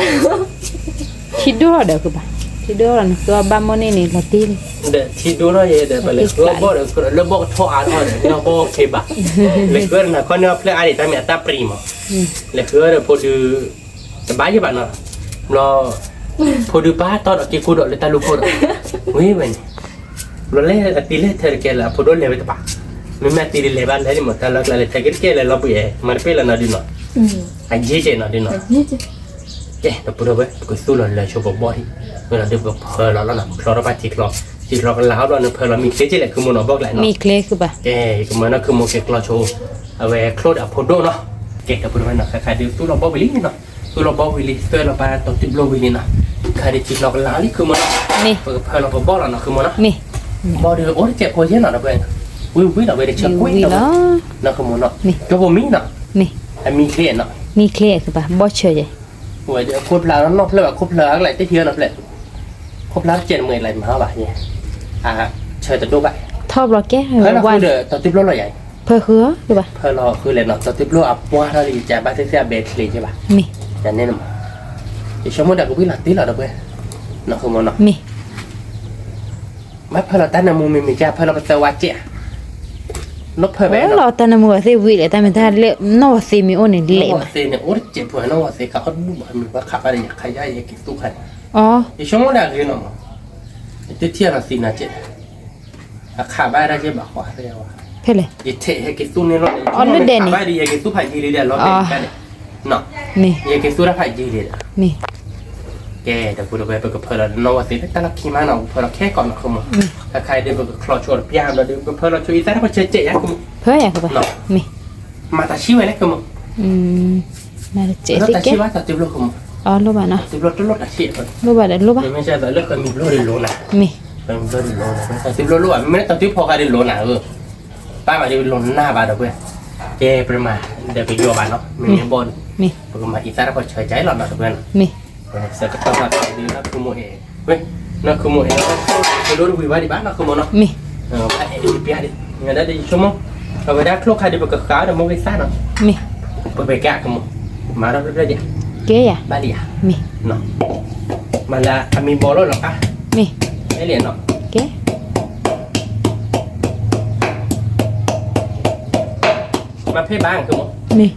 คิดดูเดี๋ยวคือปะคิดดูแล้วตัวบ้ามโมนี่นี่ละตีน เดี๋ยวที่ดูน้อยเดี๋ยวไปเลยเราบอกเดี๋ยวเราบอกทั่วอ่านอ่อนเดี๋ยวบอกเคบะเลยคือนะคนเนี่ยเพลย์อะไรแต่ไม่ตาพรีมเลยคือเดี๋ยวพอดูสบายจีบะเนาะเราพอดูป้าตอนกี่กูดเลยตาลูกกูดวิ่งไปเราเล่นตีเล่นเธอเกล้าพอโดนเลยไปตะปะไม่แม่ตีเลยบ้านเลยหมดแต่เราเลยเธอเกล้าเราไปมันเป็นอะไรดิเนาะไอ้เจ๊เนาะดิเนาะ นี่จะ เจ๊แต่พอดูไปก็สู้เราชอบบ่อยเวลาดูก็เพลเราแล้วนะเพลเราไปทีเรากันแล้วเราเนี่ยเพลเรามีเคสเลยคือมันบอกแหละเนาะ มีเคลคือปะ เจ๊ก็มันก็คือโมเกลเราโชว์เอาไว้คลอดอะพอโดเนาะเจ๊แต่พอดูไปเนาะใครดูสู้เราบ่วิลลี่เนาะสู้เราบ่วิลลี่สู้เราไปตัวติดโลวิลลี่เนาะใครได้จีเรากันแล้วนี่คือมัน นี่ เพลเราบ่เราเนาะคือมันเนาะ นี่ บ่เดือโอ้เจ็บคอเย็นเนาะนะเพื่อนวิ่งเนาะไปเด็กชักวิ่ง นี่ เนาะ เนาะ นะคือมันเนาะก็บ่มีเนาะ นี่ ไอ้มีเคสเนาะ มีเคลคือปะบ่เชยใหญ่ โอ้ยเดี๋ยวครบแล้วเนาะเพลว่าครบแล้วอะไรที่เทียนเนาะเพลครบแล้ว7 10อะไรมาบ่เนี่ยเชิญตัวดูไป ทอบรอแก เพลเรา วั คื น อเด้อตัวติ๊บโลใหญ่ เพื่อเหือคือปะ เพลเราคือเลยเนาะตัวติ๊บโลอับว่าเราดีใจบ้านเสียเบสเลยใช่ป่ะ นี่ จะแน่นอนอีชั่วโมงเดียวก็วิ่งหลังตีเราเด้อเนาะคือมันเนาะ นี่ ไม่เพลเราตั้งน้ำมูมีจ้าเพลเราไปเซวาเจ้นกเพลไป เรา เนาะ ตอนนั้นมัวสิวิเลยแต่มันถ้าเละนอสิมีโอนี่เละ นก มา เซเนี่ยโอ้เจ็บหัวนกเซเขาดูบ่มีว่าขับอะไรอยากขยายอยากกินตู้ขัน อ๋อ อีชั่วโมงเดียวคือเนาะจะเที่ยวละ4 นาที ขาบ้าได้ใช่บ่ขวาเรียกว่า เพ่เลย อีเทให้กินตู้นี่รถขาบ้าดีให้กินตู้ไผ่จีรีเดียรถเป็นกันเนาะ นี่ ให้กินตู้ได้ไผ่จีรี นี่ แกแต่กูจะไปกับเพลินนวัตสิแต่ละทีมาเนาะเพลินแค่ก่อนนะคุณถ้าใครเดินกับคลอชวดพิามเราเดินกับเพลินช่วยแต่ถ้าเขาเจ๊ยังคุณ เพื่ออย่างคือปะนี่ มาตาชิวเลยคุณ มาเจ๊ แล้ว สิ ตา แก ชิวตาติบรถคุณ อ๋อรู้ป่ะเนาะ ติบรถรถตาชิว รู้ป่ะเดี๋ยวรู้ป่ะ ไม่ใช่แต่เลือกมีรถดิโลนะ นี่ เป็นรถดิโลนะแต่ติบรถรู้อ่ะไม่ได้ตาติบพอกันดิโลนะป้ามาดิโลหน้าบ้านเราเพื่อแกประมาณเดี๋ยวไปโยบานเนาะมีบน นี่ ประมาณอีสานเราเฉยใจหลอดนะเพื่อน นี่ เสร็จก็ต้องมาดีนะคือโมเอเว้ยนะคือโมเอแล้วก็รู้วิวาดีบ้านนะคือโมเนาะ นี่ ไอ้ดิพี่ดิงั้นได้ชั่วโมงเอาไปได้คลุกใครดิบกับข้าวเดี๋ยวมึงไปซ่าเนาะ นี่ ไปแกะกันมึงมาแล้วได้ดิ เก๋อ่ะ บาลีอ่ะ นี่ เนาะมาละมีบอลหรอปะ นี่ ไอ้เหรียญเนาะ เก๋ มาเพ่บ้างคือมึง นี่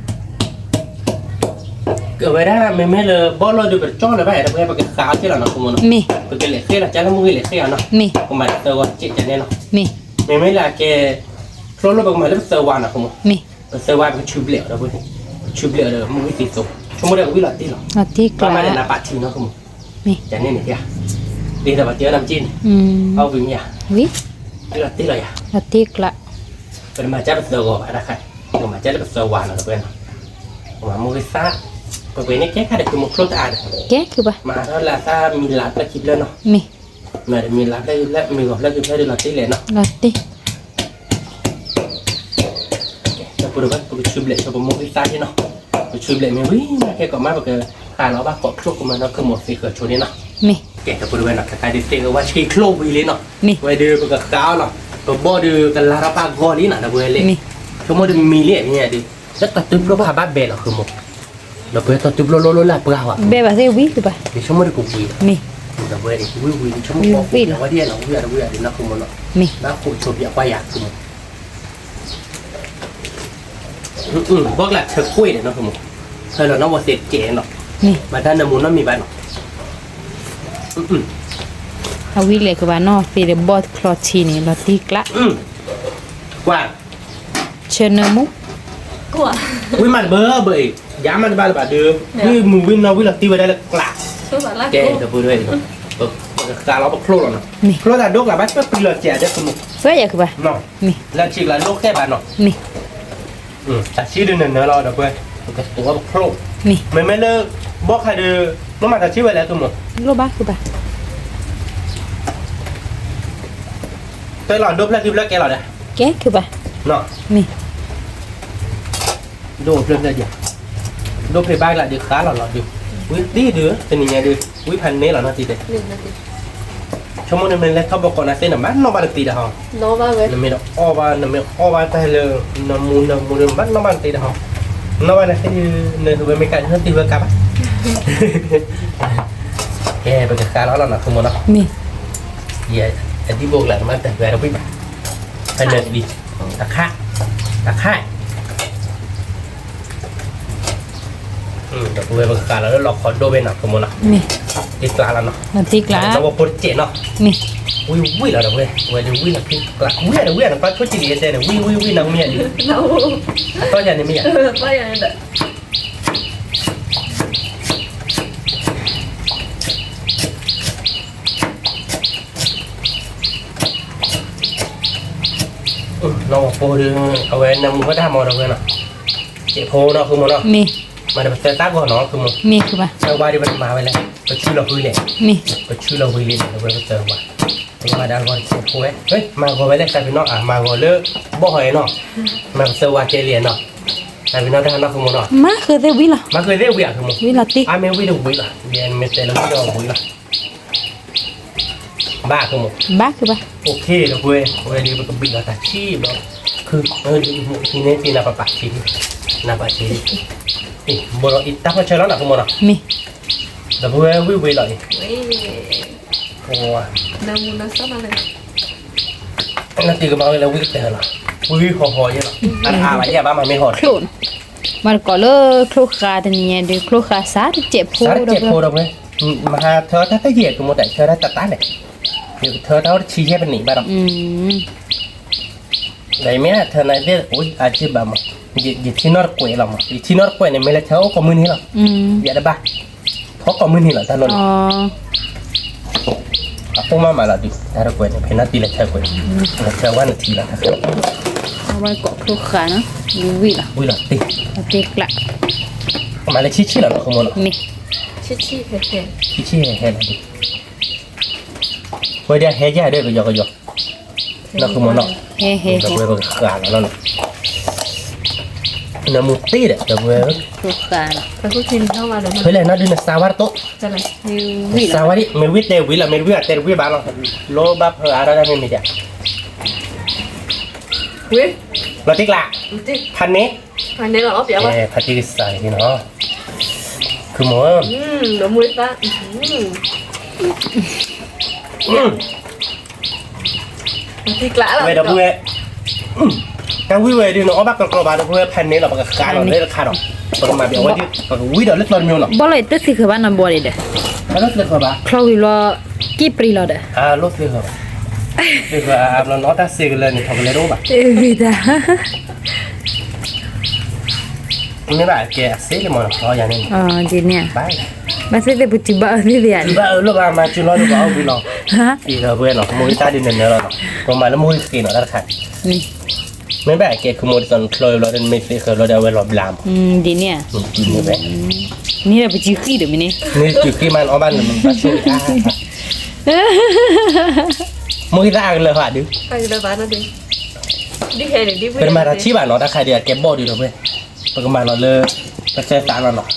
เกิดไปได้ไม่เลยบอลเราดูแบบจ้อเลยไปแต่เพื่อนไปกับข้าวที่เราเนาะคือมึงเนาะ นี่ ไปกันเลยเขี้ยละจ้าแล้วมึงเลยเขี้ยเนาะ นี่ ผมมาเตอร์วันเจ๊จะแน่เนาะ นี่ ไม่ละแกคลุกเราไปมาแล้วเตอร์วันนะคือมึง นี่ เซอร์วายเป็นชูเบลล์นะเว้ยชูเบลล์เลยมึงไม่ติดส่งชั่วโมงเดียวก็วิ่งหลัดตีหรอ เอาที่ก ก็ ลา มาในนาปาทีเนาะคุณ นี่ จะเนี่ยเนี่ยดีแต่ว่าเจอน้ำจีนเอาวิ่งเนี่ย วิ วิ่งหลัดตีเลยอ่ะ เอาที่กลา เป็นมาจากเซอร์วายนะครับเป็นมาจากเซอร์วายนะเพื่อนมามึงไปซ่าไปเนี่ยแค่แค่เด็กคือมึงคลุกอ่าน เก๋คือปะ มาแล้วลาซ่ามีลัดแล้วคิดแล้วเนาะ นี่ มามีลัดแล้วมีหลอดแล้วคือแค่เดือดลัดตีเลยเนาะ เอาที่ แต่พูดว่ากูชูเบลล์ชอบมึงไปซ่าที่เนาะกูชูเบลล์มีวิ่งมาแค่ก่อนมาบอกเลยขาเราบ้ากดคลุกมาเนาะคือหมดสีเขือชูนี่เนาะ นี่ แกจะพูดว่านักการดิเตอร์ว่าชีโคลวีเลยเนาะ นี่ ไว้ดูกับก้าวเนาะตัวบอดูกันลาราปากอลีน่ะนะเว้ยเลย นี่ ชั่วโมงมีเลี้ยเนี่ยดิแล้วตัดตุ๊บโลพาบ้าเบลคือมึงเราเพื่อตัดตุ๊บโลลาเปล่าอ่ะ เบแบบที่วิคือปะ ดิชั่วโมงดิกูวี นี่ เราเว้ยดิวีชั่วโมงบอกวีว่าเดียเราเวียดินะคือมึงเนาะ นี่ นะคุณชมอยากว่าอยากคือมึงบอกละเธอคุยเนี่ยนะคือมึงเธอเราเนาะว่าเสร็จเจ๋เนาะ นี่ มาด้านน้ำมูลน้ำมีบ้านเนาะ เอาวิเลยคือว่าเนาะฟีเดบอทคลอชีนี่เราที่กลาก ว่า เชนเนอร์มุ วิมันเบอร์เบย์ย้ำมันบ้านแบบเดิมนี่มึงวิ่งเราวิ่งหลักตีไว้ได้แล้วกลาแกจะพูดด้วยตาเราบอกโคลนเนาะโคลนแต่ดกหลับบ้านก็ปีละเจ็ดเด้อคุณมึง เพื่ออย่างคือปะ เนาะ นี่ แล้วชีกละดกแค่บ้านเนาะ นี่ แต่ชีเดินเนื้อเราเด้อเพื่อนก็ตัวบอกโคลน นี่ ไม่เลิกบอกใครเด้อน้องมาแต่ชีไว้แล้วคุณมึง โลบ้าคือปะ ตัวหลอนดกแล้วคือแล้วแกหลอนเนี่ย เก๋คือปะ เนาะ นี่ โดดเรื่องอะไรเดียวโดดไปบ้านละเดี๋ยวขาหลอนอยู่วิดีเดือเป็นยังไงดื้อวิพันนี้หลอนนาทีเดียวชั่วโมงนึงเลยเขาบอกก่อนนะเส้นน้ำมันน้องบ้านตีเดียว โนบ้าเว้ย น้ำมันอ้อบ้านแต่เลยน้ำมูลบ้านน้องบ้านตีเดียวน้องบ้านนั่นคือเนื้อตัวไม่ไกลนั่นตีเบอร์กับแกเป็นการล้อหลอนนะคุณมนะ นี่ เย่แต่ที่บอกหลังมาแต่เวลาวิ่งไปเนินดีตะข่ายแต่เวลาการแล้วเราขอโดเบนักคุณมนะ นี่ ตีกลางแล้วเนาะ เราที่กลา เราบอกโปรเจกต์เนาะ นี่ วิ่งแล้วเว้ยวิ่งแล้วตีกลางวิ่งแล้วก็ช่วยจีดีเซนวิ่งแล้วเมียดีก็อย่างนี้เมีย ว่าอย่างนั้นแหละ เราบอกโปรดึงเอาไว้นำมือก็ได้มอเราเว้ยเนาะเจ็บโพเนาะคือมเนาะ นี่ มาเดี๋ยวเซต้าก่อนเนาะคือมึง นี่คือปะ เจ้าว่าที่มันมาไว้แล้วก็ชื่อเราคุยเลย นี่ ก็ชื่อเราคุยเลยเราไปเจอว่ามาดังก่อนเจ็บโพเฮ้ยมาก่อนไว้แล้วกลายเป็นนอกมาก่อนเลิกบ่หอยเนาะมาเซอร์ว่าเจเลียนเนาะกลายเป็นนอกได้นอกคือมึงเนาะ มาคือเดวิล่ะ มาเคยเรียกวิ่งคือมึง วิลาติ ไม่วิ่งวิ่งล่ะเรียนเมตเลอร์วิ่งวิ่งล่ะบ้าคือมึง บ้าคือปะ โอเคเราเว้ยดีมันก็บินเราแต่ชีพเนาะคือทีนี้ทีน่าปะชีน่าปะชีนี่บอลอีตั้งเชลล์นะคุณมอนะ นี่ แต่เว้ยวิ่งเลยโอ้ น้ำมูน้ำซ้ำอะไร นั่นตีก็มาเลยวิ่งเตะละวิ่งห่อๆเยอะอะไรเนี่ยบ้ามันไม่หอด โคลนมันก็เลยโคลคาแต่เนี่ยเดี๋ยวโคลคาซาที่เจ็บโพ สารเจ็บโพเราเว้ยมาเธอถ้าเหยียดกูหมดแต่เธอได้ตัดตาเนี่ยเดี๋ยวเธอเท่าชี้แค่เป็นหนีบ้าหรอก เ ได้ไหมเธอไหนเด็กโอ้ยอาชีพบ้ามั้งยี่ที่นอร์กวยหรอมั้งยี่ที่นอร์กวยเนี่ยไม่เลยเท่าคอมมูนี่หรออย่าได้บ้าเพราะคอมมูนี่หรอท่านนนท์พวกมาละดิถ้าเรากวยเนี่ยเพนัดตีเลยเท่ากวยเราเท่าวันทีละครับ เอาไว้เกาะคลุกขานะวิละ วิละตี ตีกละ มาเลยชี้ๆหรอขโมยหรอ นี่ ชิเผ็ด ชี้ๆแห่ๆหรอดิวันเดียวแห่แย่ด้วยก็ยอกนักขโมยเนาะ เฮ้เฮ้ แต่เว้ยก็ขาดแล้วเนาะน้ำมุตีเด้แต่เว้ย คลุกขานะ ๆแล้วก็กินเข้ามาเลย เคยเล่นนัดดินสาวร์โต จะไหน วิละ สาวร์ดิเมวิเตวิละเมวิอะเตวิบ้านเราโลบับอะไรได้ไม่มีจ้ะ เว้ย เราติ๊กละ จริง พันนี้ อันนี้เหรอเปียกวะ พันที่ใส่ที่เนาะคือหมู เดี๋ยวมุ้ยซะที่กล้าแล้ว เว้ยเดี๋ยวเว้ยแต่วิเว้ยดิเนาะบักกระบาดเว้ยพันนี้เราบักขาดเราเลยขาดเราประมาณเดียวว่าที่วิเดี๋ยวเล็กตอนมิวเนาะ บ่เลยตึกสิคือบ้านน้ำบัวเลยเด้อ แล้วเล็กกระบาด คลอวิลอกี่ปรีลอเด้อ ลูกเล็กกระบาดเด็กว่าเราเนาะถ้าซื้อเลยนี่ทำเลยรู้ป่ะ วิดา นี่แบบแกซื้อเลยมั้งเราอย่างนี้ อ๋อดีเนี่ย ไป มาซื้อแต่ปุจิบะนี่เดียน ที่บ้านลูกมาจุลอยลูกเอาวิลอ ฮะ อีเราเว้ยเนาะมุ้ยตาดินเนื้อเราเนาะประมาณแล้วมุ้ยสกินเนาะถ้าขาด นี่ ไม่แบบแกคือมุ้ยตอนคลอยเราเดินไม่ซื้อคือเราเดินไปหลบลาม ดีเนี่ย กินนี่แบบ นี่แหละปุจิขี้เด้อมื้อนี้ นี่จุดที่มันเอาบ้านมันมาช่วยมุ้ยตาเลยค่ะดิ ไปเลยบ้านนั่นดิดิเห็นดิ เป็นมาที่บ้านเนาะถ้าใครเดียวแกบอดีเราเว้ยประมาณเราเลยไปเจอตาเราเนาะ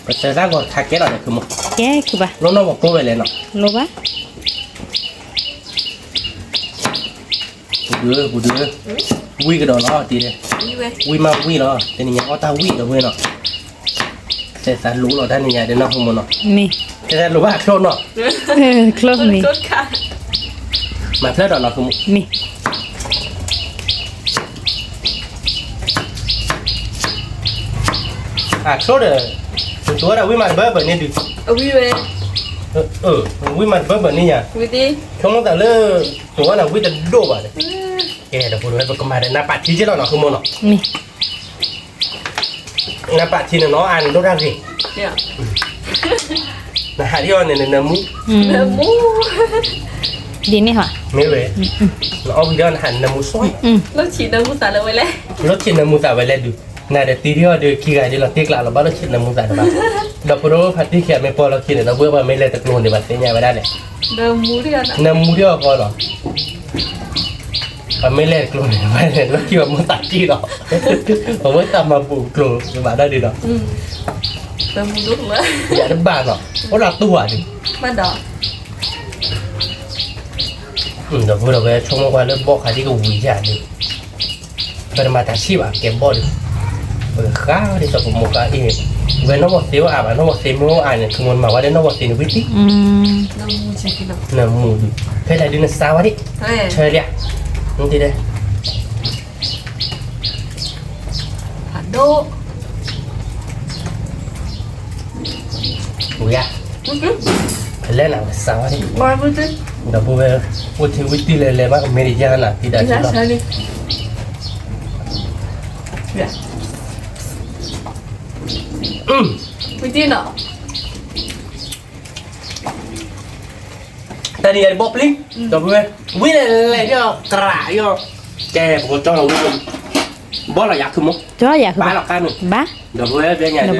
ไปเจอตาก่อนทักแกเราเนี่ยคือมุ้ย แกคือบ่ น้องบอกกูไปเลยเนาะ โลบะ กูดื้อวิ่งกระโดดล้อตีเลย นี่เว้ย วิ่งมาวิ่งเนาะแต่นี่ยังเอาตาวิ่งเราเว้ยเนาะแต่สารรู้เราท่านนี่ยังเดินนอกห้องมันเนาะ นี่ แต่รู้ว่าโคลนเนาะ คลอนี่ ต้นขา มาเพื่อดอกเนาะคือ นี่ โคลนเด้อตัวเราวิ่งมาเบอร์แบบนี้ดิ เอาวิเว้ย วิ่งมาเบอร์แบบนี้ยัง วิธี เขาต้องแต่เรื่องตัวเราวิ่งจะโดบอ่ะเนี่ยแกเดี๋ยวพูดไว้ประมาณนั้นปัดที่เราเนาะคือมันเนาะ นี่ นับปัดที่เนาะอ่านดูได้สิ เนี่ย นะฮะที่ว่าเนี่ยเนี่ยมู เนื้อหมู ดีนี่ค่ะ ไม่เลยเราเอาวิดีโอหันน้ำมูซอย แล้วฉีดน้ำมูสาเลยไว้เลย รถชินน้ำมูสาไว้เลยดูน่าจะตีที่ว่าดูขี้ไก่ที่เราตีกลาเราบ้านรถชินน้ำมูสาบ้างเราพูดว่าพัดที่เขียนไม่พอเราคิดเราเบื่อว่าไม่เลยตะกรูนเดี๋ยวมันเสียไงไม่ได้เลย เนื้อหมูที่กัน น้ำมูที่ว่าพอหรอมันไม่เล่นกลุ่มไม่เล่นแล้วคิดว่ามันตัดที่หรอผมว่าตามมาปูกลุ่มมาได้ดีหรอ เนื้อหมูดุเลย อย่าได้บ้านหรอเพราะเราตัวดิ มาดอก เดี๋ยวพูดเราไปชมว่าเรื่องบอกใครที่ก็วิ่งใหญ่ดิเป็นมาตัดชีบอ่ะเก็บบอลเปิดข้าวที่สมมุติว่าเองเว้นน้องบอกเสียวอ่ะน้องบอกเสียวอ่านเนี่ยคือมันมาว่าได้น้องบอกเสียววิธี เนื้อหมูฉีดน้ำ น้ำมูดิเพื่ออะไรดินสาวดิ เฮ้ย เชยเนี่ยนั่นทีเดียว ผัดโด อุ้ยอ่ะเพื่อเล่นหนังสาวดิ มาพูดดิ เดี๋ยวพูดถึงวิธีเลยว่าเมริจาน่ะที่ได้ ใช่ ใช่ไหม ใช่ดิเนี่ยวิธีเนาะ แต่นี่บอกปลิ้งเดี๋ยวพูดวิ่งอะไรที่เรากระไรอ่ะแกบอกจ้องเราวิ่งบอลเราอยากคือมั้ง จ้ออยาก บ้าเราการหนึ่ง บ้า เดี๋ยวพูดเป็นไงเดิน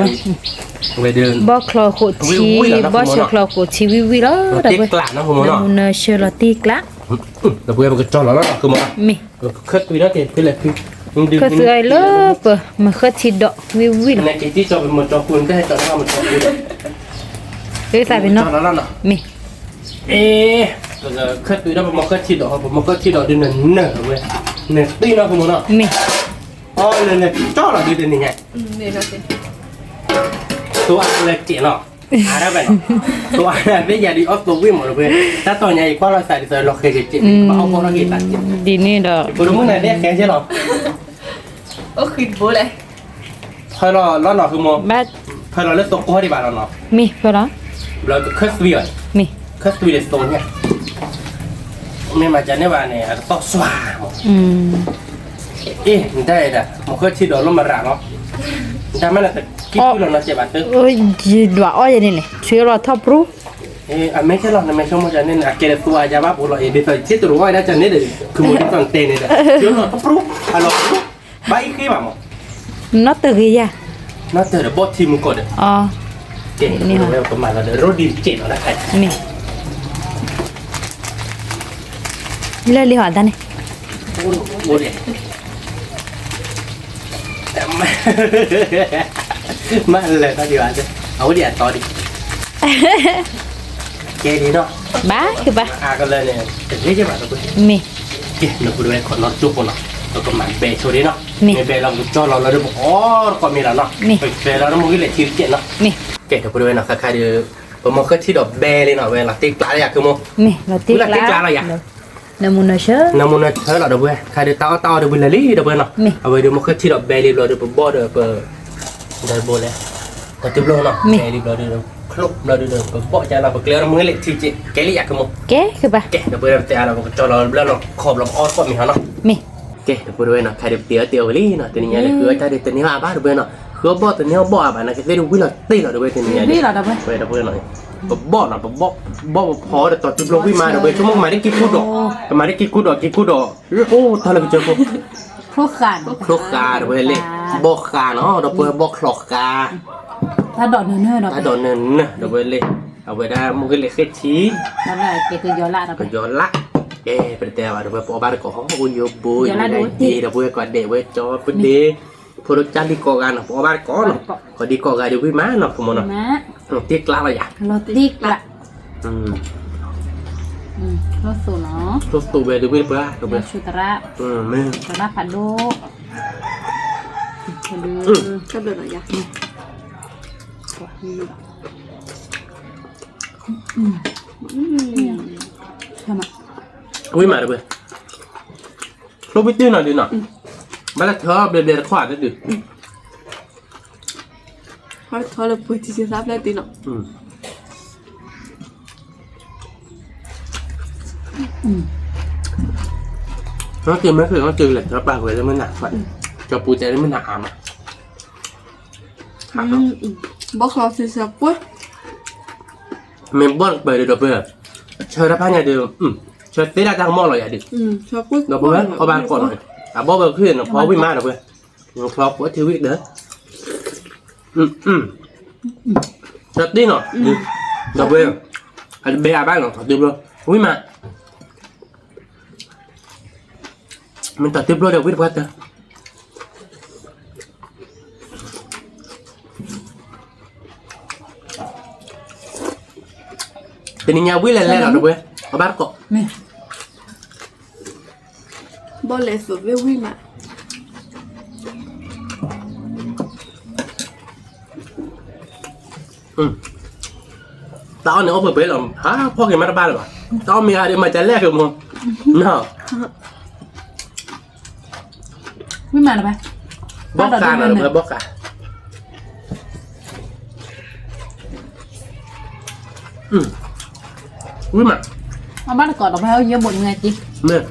ไปเดิน บ่คลอโคชีบ่เชคลอโคชีวิเด้อ เราติ๊กกลานะคุณมั้ง น้ำเนเชลติกละ เดี๋ยวพูดเป็นจ้องเราแล้วคือมั้ง มี เคยคุยแล้วเกิดเป็นอะไรคือ ก็สวยเลยปะมาคัดทิดดอกวิ ในกิจที่จบเป็นหมดจบคุณก็ให้จบแล้วมันจบคุณ เฮ้ยใส่เป็นเนาะ จบแล้วเนาะ มี เคยคุยแล้วผมเคยทิดดอกผมเคยทิดดอกดินเนื้อเว้ยเนื้อตีนะคุณมั้งเนาะ มี อ๋อเนี่ยจ้องเราดินนี่ไง นี่นะสิ ตัวอะไรเจ๋งเนาะอะไรแบบตัวอะไรไม่ใหญ่ดีออฟตัววิ่งหมดเลยถ้าตัวใหญ่กว่าเราใส่ตัวเราเคยเจ๋งเอาพวกเราเห็นตัดเจ๋ง ดีนี่ดอก คุณรู้มั้ยเนี่ยแกใช่หรอ โอ้ขึ้นบูเลย พอเราล้อหน่อคือโม บ้า พอเราเลือกตัวก้อยดีบ้านเราเนาะ มีเปล่า เราเคยสวีท มี เคยสวีทโซนเนี่ยไม่มาจากเนี่ยบ้านเนี่ยต้องสว่าง อืม ส ได้ด่ะมันก็ที่โดนลมมาระเนาะได้ไหมล่ะแต่คิดดูเราเจ็บอ่ะตึ๊ด ôi đọa oi vậy này chưa lo thắp ru อันไม่ใช่หรอกไม่ใช่โมจันนี่นะเกลือตัวจะว่าบุหรี่เดี๋ยวเช็ดตัวไว้ได้จันนี่เดี๋ยวคือมันต้องเตะเนี่ยเดี๋ยวเราต้องปลุกฮัลโหลใบขี้บ้างมั้ง nó từ gì à น่าเจอเดี๋ยวบอสทีมก่อนเดี๋ยว เก่งนี่เราประมาณเราเดี๋ยวรถดีเจ็ดเราได้ใคร nè lên đi hỏi ta này โมเดลแต่มาเลยตอนดีว่าจะเอาเดี๋ยวต่อดิเกดีเนาะ bá thì ba กันเลยเนี่ยแต่นี่จะแบบเรา nè เกเราดูไอ้คนนอนจุ๊บคนเนาะเราก็มันเบย์ช่วยดิเนาะเบย์เราจ้อเราดูบอกอ๋อก็มีแล้วเนาะเบย์เราต้องมือเลยทีเจ็ดเนาะ nè เกเราดูไอ้เนาะคล้ายๆเดี๋ยวผมก็ที่ดอกเบย์เลยเนาะเวลาตีปลาอยากคือโม nè là tiếc là tiếc lá rồi à? là muốn nói sớ น้ำมันเธอเราดูเว้ยใครเดี๋ยวเต้าเดี๋ยวบุญเลยเดี๋ยวเว้ยเนาะเอาไว้เดี๋ยวมันก็ที่ดอกเบย์เรียบร้อยเดี๋ยวบ่เดี๋ยวเปิดเดี๋ยวบ่เลยแต่ติบลงเนาะเบย์เรียบร้อยเดี๋ยวคลุกเราเดี๋ยวบ่จะเราเกลือเรามือเลยทีเจ็ดแกเลยอยากคือโม kế thì ba เกเดี๋ยวเปิดแต่เราจอเราแล้วเราขอบเราอ้อก็มีเขาเนาะ nè เกเดี๋ยวเปิดเว้ยเนาะใครเดี๋ยวเตี๋ยวไปเลยเนาะตัวนี้เนี่ยคือถ้าเดี๋ยวตัวนี้อาบ้าเดี๋ยวเว้ยเนาะคือบ่ตัวนี้บ่อาบ้านะก็ได้ดูวิเราตีเราเดี๋ยวเว้ยตัวนี้ đi là đâu vậy เว้ยเดี๋ยวเว้ยหน่อยบ่เนาะบ่พอเดี๋ยวต่อติบลงวิมาเดี๋ยวเว้ยชั่วโมงมาได้กี่คุดดอกมาได้กี่คุดดอกโอ้ทำอะไรไปเจอพวก khó khăn คลอกกาเดี๋ยวเว้ยเลยบอกกาเนาะเดี๋ยวเว้ยบอกคลอกกา ta đọt nữa đó ถ้าโดนเนินนะเดี๋ยวเว้ยเลยเอาไว้ได้มึงก็เลยแค่ชี้ đó là cái từ gió lạ đó ก็ย้อนละเป็นแต่ว่าเดี๋ยวไปปอบ้านก็ห้องกูโยบุยเดี๋ยวไปก่อนเดี๋ยวไปจอเป็นเดย์พอรถจันดีกอกันปอบ้านก่อนก็ดีกอกันเดี๋ยวพี่ม้าเนาะผมเนาะ má ตีกล้าอะไรอย่าง lo tiếc lạ lo sổ nó ตัวตัวเบลดูไม่เปล่าตัวเบ lo ล chu tara ไม่ tara phản đôก็เดือดหน่อยยะ sao mà วิ่งมาเดี๋ยวไปลบไปตื้อหน่อยดีหน่อยมาแล้วเธอเบลขวาได้ดิ เพราะทอเราปุยที่จะรับได้ตีเนาะ น้องจืดไม่เคยน้องจืดเลยแล้วปากเลยแล้วมันหนักฝันจะปูใจแล้วมันหนักอ่ะมา บอกเราสิสับปุ้ย เมมเบอร์เปิดเดี๋ยวเปิดเชิญรับผ้าเนี่ยเดี๋ยวเชิญเต้ได้ทางหม้อเลยอ่ะดิ สับปุ้ย เดี๋ยวเพื่อนเขาบ้านก่อนหน่อยบอกเบอร์ขึ้นพอวิ่งมาเดี๋ยวเพื่อนคลอกว่าชีวิตเด้อเชิญตีหน่อยเดี๋ยวเพื่อนอันเบียร์บ้านหน่อยขอติบเลยวิ่งมามันตัดติบเลยเดี๋ยววิ่งพัดเด้อแต่นี่ยาวิ่งเล่นๆหรอเดี๋ยวเพื่อนเขาบ้านก่อน mẹ บอลเลยสุดวิ่งวิ่งมา tao nếu mà biết là hảพ่อกินมาบ้านหรอtaoมีอะไรมาจะแลกกับมึงเนาะ với mà là ba บอกกันเหรอบอกกันวิ่งมา ông bắt được cọt đọc bao nhiêu một ngày chị เนี่ย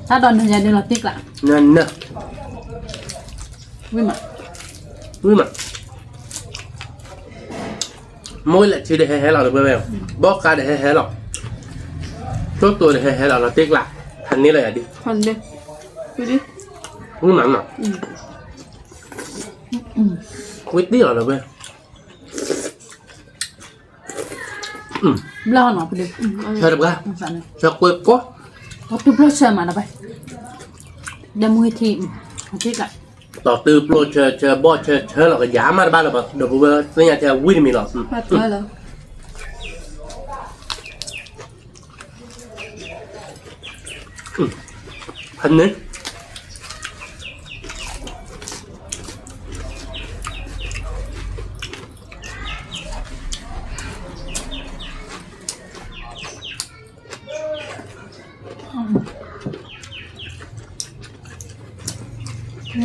ta đòn thời gian đi là tiếc lạ นั่นเนี่ย với mà วิ่งมา mỗi lần chỉ để hayเราเลยแบบบอกกันđể hayเราทุกตัวđể hayเราติ๊กละทันนี้เลยอ่ะดิ พันเดียวดูดิ วิ่งมาหน่อยวิ่งตีเราเลยแบบ lo nó phải được ใช่หรือเปล่า không sao này ชอบกล้วยก็ có tụt lo sợ mà là vậy đâm mùi thì tiếc lạ ต่อตื้อโปรเชอบ่เชอเราก็ย้ามาบ้านเราแบบเดี๋ยวผมเนี่ยจะวิ่งมีหรอ พัดไว้แล้ว พันนึง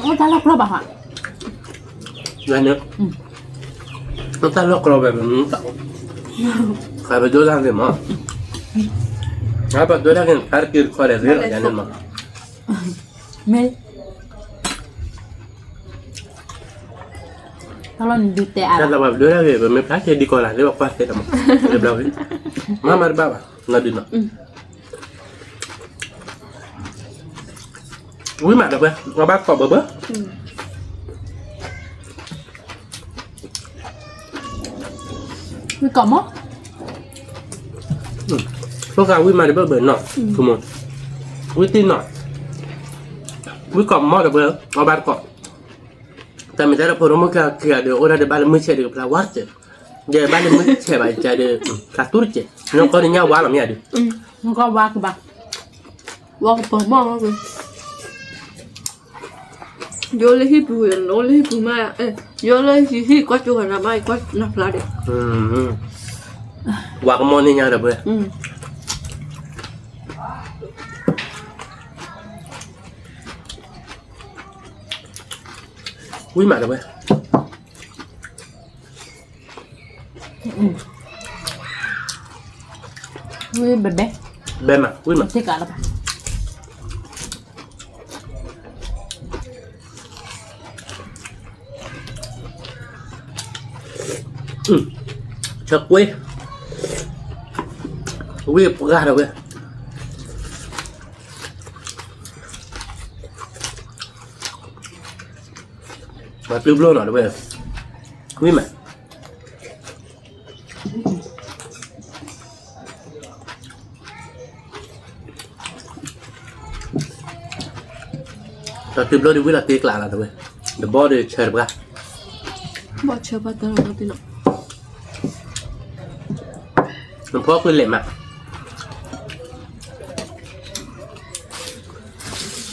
ôi ta lọc lo bà hả อะไรเนื้อต้องตั้งล็อกเราแบบนี้ต่อใครไปดูทางเดิมอ่ะใครไปดูทางเดิมใครกินคอร์เรอร์อะไรนั่นมั้ง mê Kalau ni dute ala. Kan lama dua lagi, memang plak di kolam, dia apa sih kamu? Dia bilang, mama berapa? Nadi nak. Wih mak dah ber, ngabak kau ber. Ni kamu? Kau kan wih mak dah ber nak, semua. Wih tin nak. Wih kau mak dah ber, ngabak kau. Tapi cara promo ke ada orang ada balik macam ada pelawat je. Dia balik macam baca ada katur je. Nak kau ni nyawa malam ni ada. Kau wak bak. Wak pemang aku. Yo le hibu ya, no le hibu ma. Yo le hihi kuat juga nama kuat nak lari. Wak mau ni nyawa ber. Wih mak dah ber. Wih bebe. Ber mak, wih mak. Tik ala. Cak wih. Wih pegah dah ber. Tapi belum ada ber. Wih mak. Tapi belum dibuat lagi kelar lah tu ber. The body cer pegah. Bawa cepat dalam hati nak. Nampak aku lem mak.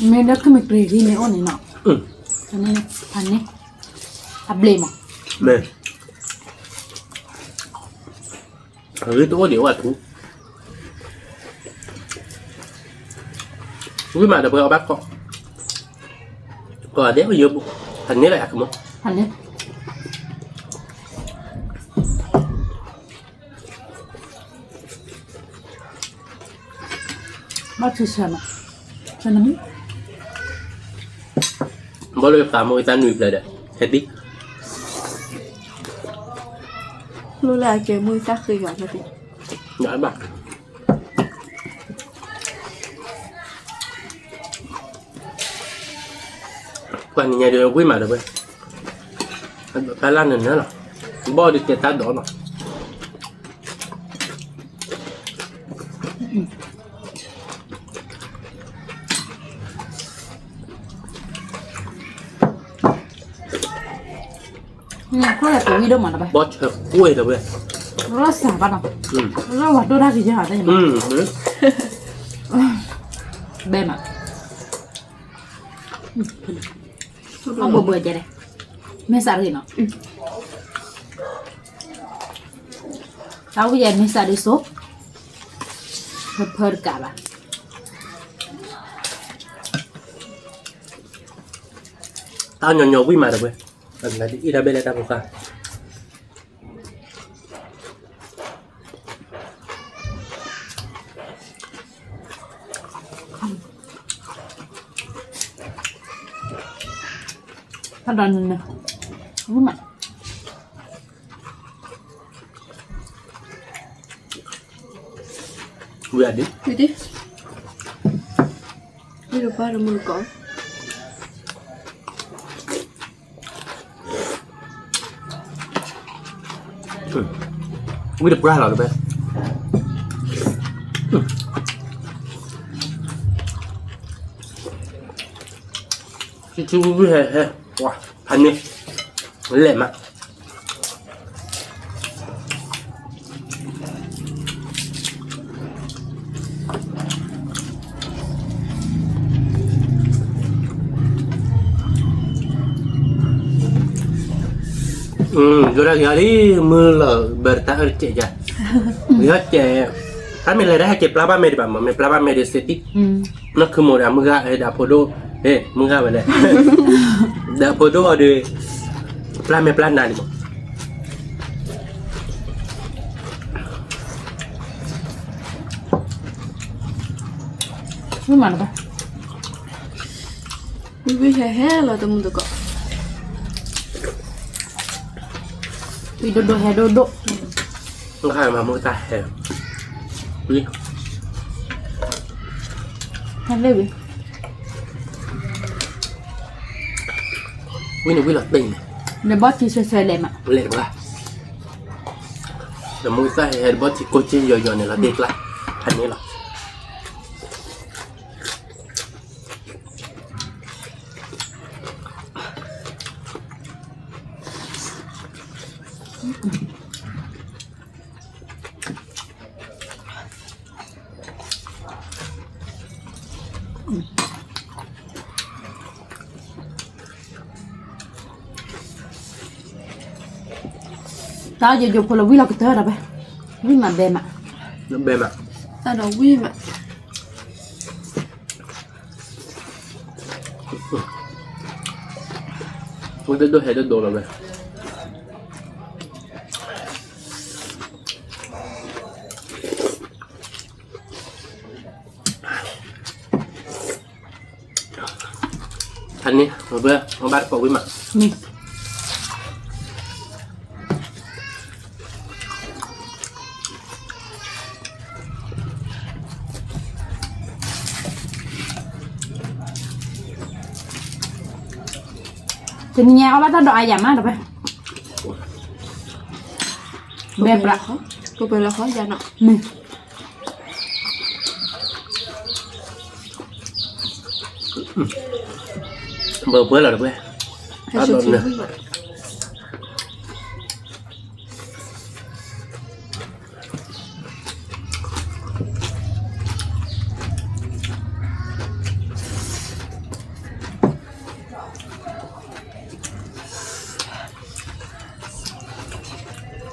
Meda ke mek ready ni on ni nak. Ani. Able mo. Ber. Hari tu dia buat tu. Wih mak dah berapa kok. Kau ada apa jawab? Hari ni lah aku mau. Ani. Macam sana. Sana ni. Boleh kamu kita nuih belada. Happy. Lu là cái mũi sắc khi gọi là gì? Nói bạc. Quan nhà đường quý mà được vậy. Thái Lan này nữa là bo được cái tá đỏ mà. Nè, có là tụi đâu mà nó bay. Bo chờ quê được vậy. Nó xả vào nào. Nó hoạt đô ra gì chứ hả đây mà. Đúng. Bê mà. Ông bừa bừa vậy đây. Mẹ xả gì nó. Tao bây giờ mẹ xả đi sốt. Phật phật cả bà. Tao nhỏ nhỏ quý mà được vậy. Là đi ra bên đây tao không phải. Thật là nè. Đúng mà. Vui à đi. Đi đi. Đi được ba là 10 cỏ. Vui được ra rồi bạn. Chú vui hè. Wow, hành đi. Lẹ mà. Sudah hari mula bertahan cek je. Lihat cek. Kami lera cek pelaba medi bama, me pelaba medi estetik. Nak kemudian muka dah podo, muka mana? Dah podo ada pelan me pelan nani. Đúng mà nó bay. Đi về hè là tao muốn được cỏ. วิโดโดแฮโดโด nó khai mà mua tay hè đi นั่นเลยวิ quý này quý là tình ในบอสที่สวยๆเลยมั้ย lên lại là mua tay hè bớt thì cô chi giờ này là đẹp lại thành như là tao giờ dùng là vi là cái tơ rồi bé vi mà bề mà nó bề mặt ตาดอกวิ่งอ่ะ quý tới đôi hè đôi đồ là về thành đi rồi bữa nó bắt vào quý mặt นี่ thì nhà có bắt tao đòi giảm á được không? Bẹp lại. ก็เป็นละครยาเนาะ Nè. bữa bữa là được về ให้ชุดที่วิ่งอ่ะ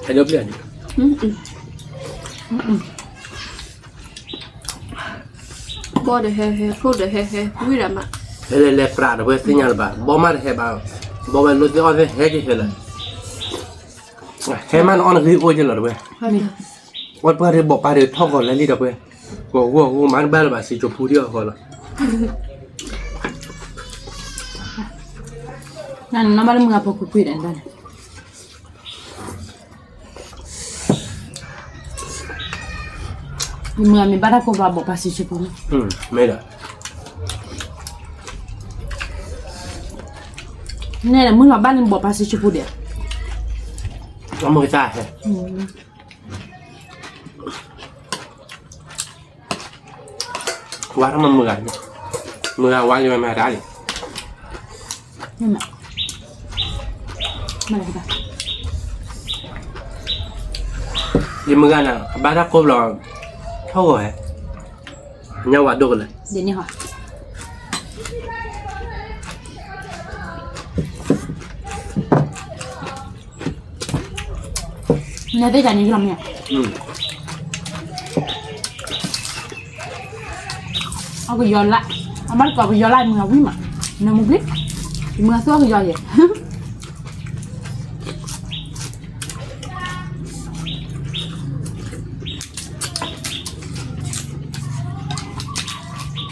hay đớp liền บ่เดี๋ยวเฮ้พูดเดี๋ยวเฮ้วิ่งอ่ะ thế là lẹp ra được về sinh nhật bà bố má hè bà bố bà lúc đó thế hết cái là hè man on cái ôi chứ là được về นี่ วันเพื่อนที่บอกไปเดี๋ยวท่องก่อนแล้วนี่เดี๋ยวไปกูมันแบลแบบสิจบพูดเดียวก่อนละ นั่นน้ำมันมึงเอาพวกคุยได้ได้มึงมีบ้านกูบอกภาษาญี่ปุ่น ไม่ได้ เนี่ยมึงเอาบ้านมึงบอกภาษาญี่ปุ่นเดียว nó mới ra hè quá nó mưa quá cho mày ra đi นี่แหละมาเลยค่ะ đi mưa nè ba đã cốp là thâu rồi nhau vào đồ rồi เดี๋ยวนี้ค่ะเนี่ยได้จานนี้ลำเนี่ย เอาไปย้อนละเอามันก่อนไปย้อนละมึงเอาวิ่งมาเนี่ยมึงบิ๊กมึงเอาตัวไปย้อนเลย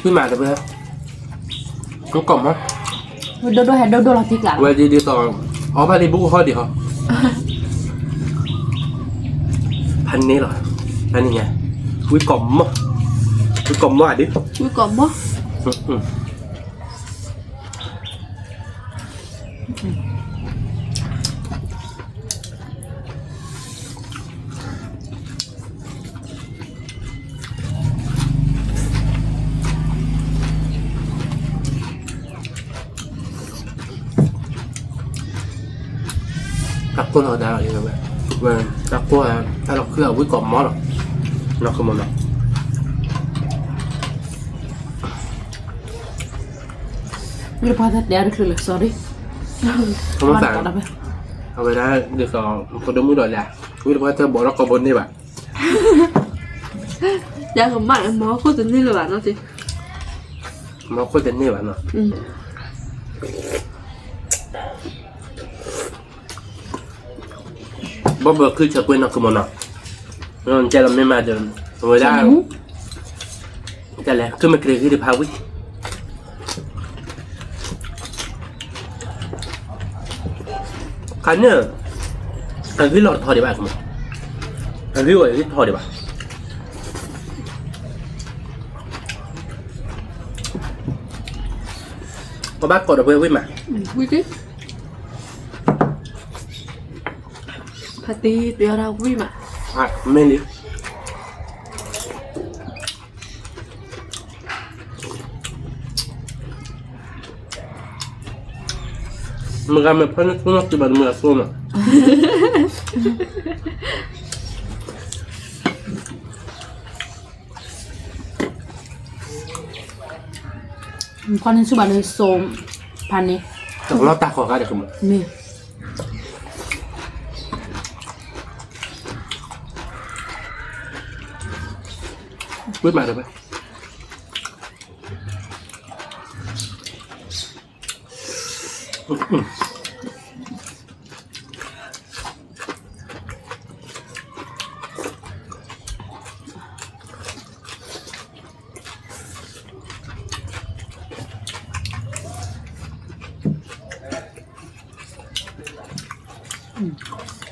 khi mà được bây có cổng á โดโดแฮโดโดเราติ๊กหลัง về đi tàu ó ba đi bút hơi đi hảพันนี้เหรอพันนี้ไงวิกลมอ่ะวิกลมว่าดิ วิ่งก่อนบ่ các cô nó đã rồi và các cô là ta đọc cứ ở với cọm mó rồi nó không muốn đâu ไม่รู้พอทัดเดี๋ยวคือเลย sorry không có มัน phải ต่อได้ไหม เอาไปได้เดี๋ยวก็ต้องมือดอยแหละวิธีว่าเธอบอกเรากบนนี่แบบ ยาของบ้านหมอพูดถึงนี่เลยว่ะเนาะสิ มาโคตรจะนี่แบบเนาะ บ่เบิกคือจะเป็นนักขโมยเนาะเราจะเราไม่มาเดินเอาไว้ได้แต่แหละคือมันเกลียดที่พาวิคันเนี่ย อันที่เราทอดีบ้างคุณอันที่ว่าที่ทอดีบ้างพอบ้านกดเอาไปวิ่งมา vui chứ Party đưa ra vui mà อ่ะไม่รีบมึงกันแบบเพื่อนทุกนักจิบันเมื่อส้มอ่ะ con nên số bạn ơi số pan này แต่เราตาขอกันเดี๋ยวคุณ nè วิ่งมาได้ไหม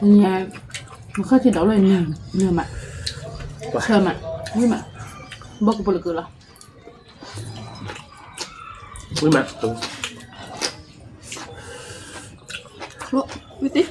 nhà mà khơi thì đó là nè mà chờ mà vui mà bốc bột cửa là วิ่งมา Lộ vui tí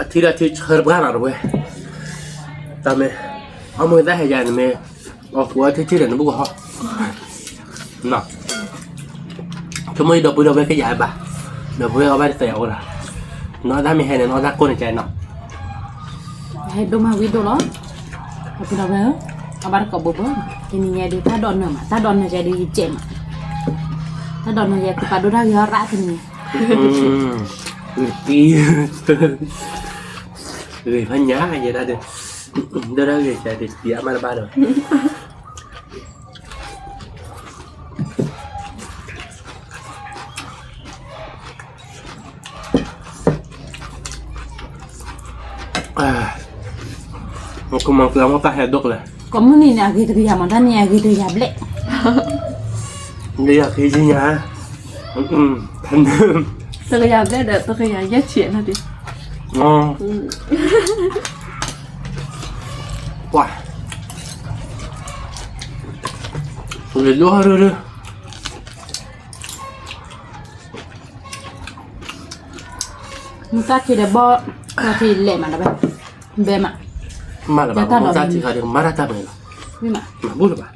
akhirnya serba ada boy, tapi, kamu dah hejan me, aku ada tidak nunggu ha, nah, cuma itu dah boleh kerja apa, dah boleh apa itu ya orang, nah dah misalnya nah dah kau ni cina, hay đồ mà video đó tapi đâu đó kabar kau bobo ini nya di ta don mà ta don jadi cem ta don jadi kepada orang yang rak ni người phải nhá vậy đó được, đó đó người chạy thì dễ mà ba rồi. Một con măng tươi ta hẹn đốt này. có một nền nhà gitu ya mà tan nhà gitu ya blek Đây là cái gì nhá? Thân Tôi cái nhà đây để tôi cái nhà nhất chuyện thôi đi ngon. Wow. Rồi lúa rồi. người ta chỉ để bo thì lệ mà đó bé mà Mà là bà muốn ra chỉ có được marata vậy là. vui mà Mà bút được bà.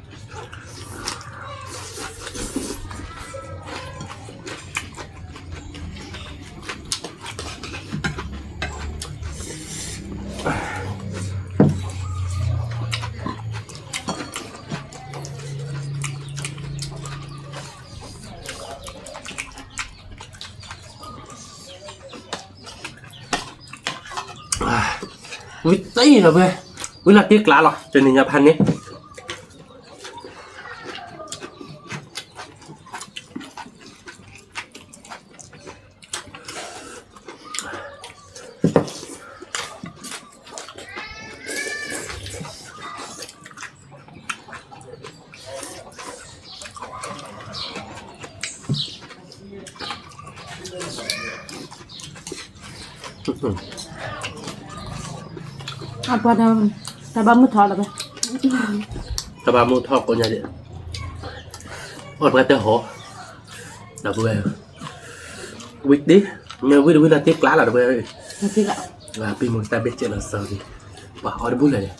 Ui tí rồi bê, ui là tiếc lạ rồi, cho nên nhập hành nhé. apa dah tabah muthal apa Các bà mua thọ của nhà điện. Ôi bà tê hổ. Đập về. Quýt đi. Nhưng ui là tiếc lá là đập về. nanti gak Và pin một ta biết chuyện là sợ gì. Bà hỏi được bút này.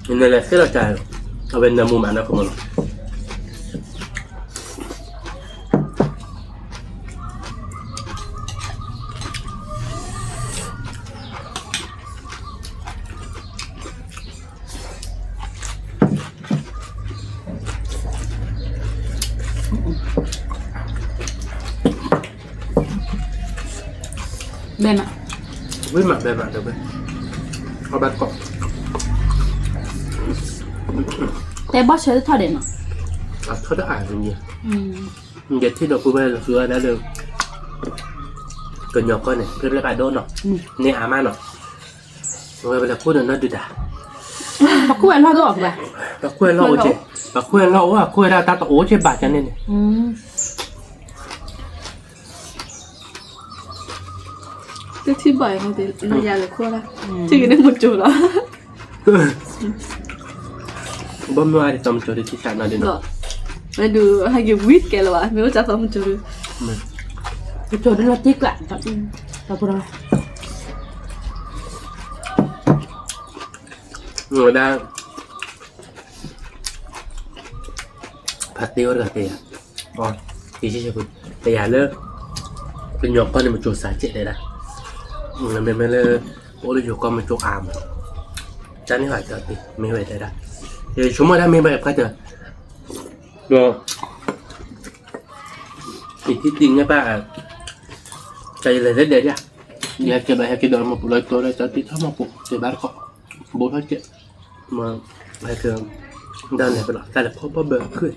Ini lah sila cah. Awen namu mana kamu? bé mà với mặt về mặt được vậy họ bắt cọp แต่บอสเชื่อทอดเด่นเนาะ à thôi đã ải rồi nhỉ giờ thì được bây giờ xưa đã được cần nhỏ con này cái là cái đôn nó nè à man nó rồi bây giờ cua nó được à บักกล้วยทอดก็ออกไป bà quên lâu chứ bà quên lâu à quên ra ta tao ố trên bà cho nên này ที่บ่อยเขาจะนายาเลยคั่วละที่กินได้หมดจุแล้ว bấm loa thì tầm chỗ thì chỉ chạm nào đến ก็ nó มาดูให้กินวิทย์แกแล้ววะไม่รู้จักสองจุด ไปโจทย์ได้รสจิ๊กละกับกับพวกเรา người ta phát tiêu được thì thì chỉ cho thì à lơ cái nhỏ con này một chỗ xả chết đây là mình lơ bố đi chỗ con một chỗ ảm chán như vậy thì mình về đây đã thì chúng mình đã mình về cái giờ rồi thì cái tiền nha ba chạy lại rất đẹp nha nhà cái bài cái đời một lời tôi đây cho tí thắm một cuộc để bán họ bố nói chuyện mà bài thường đang này phải nói ta làพ่อเบิกขึ้น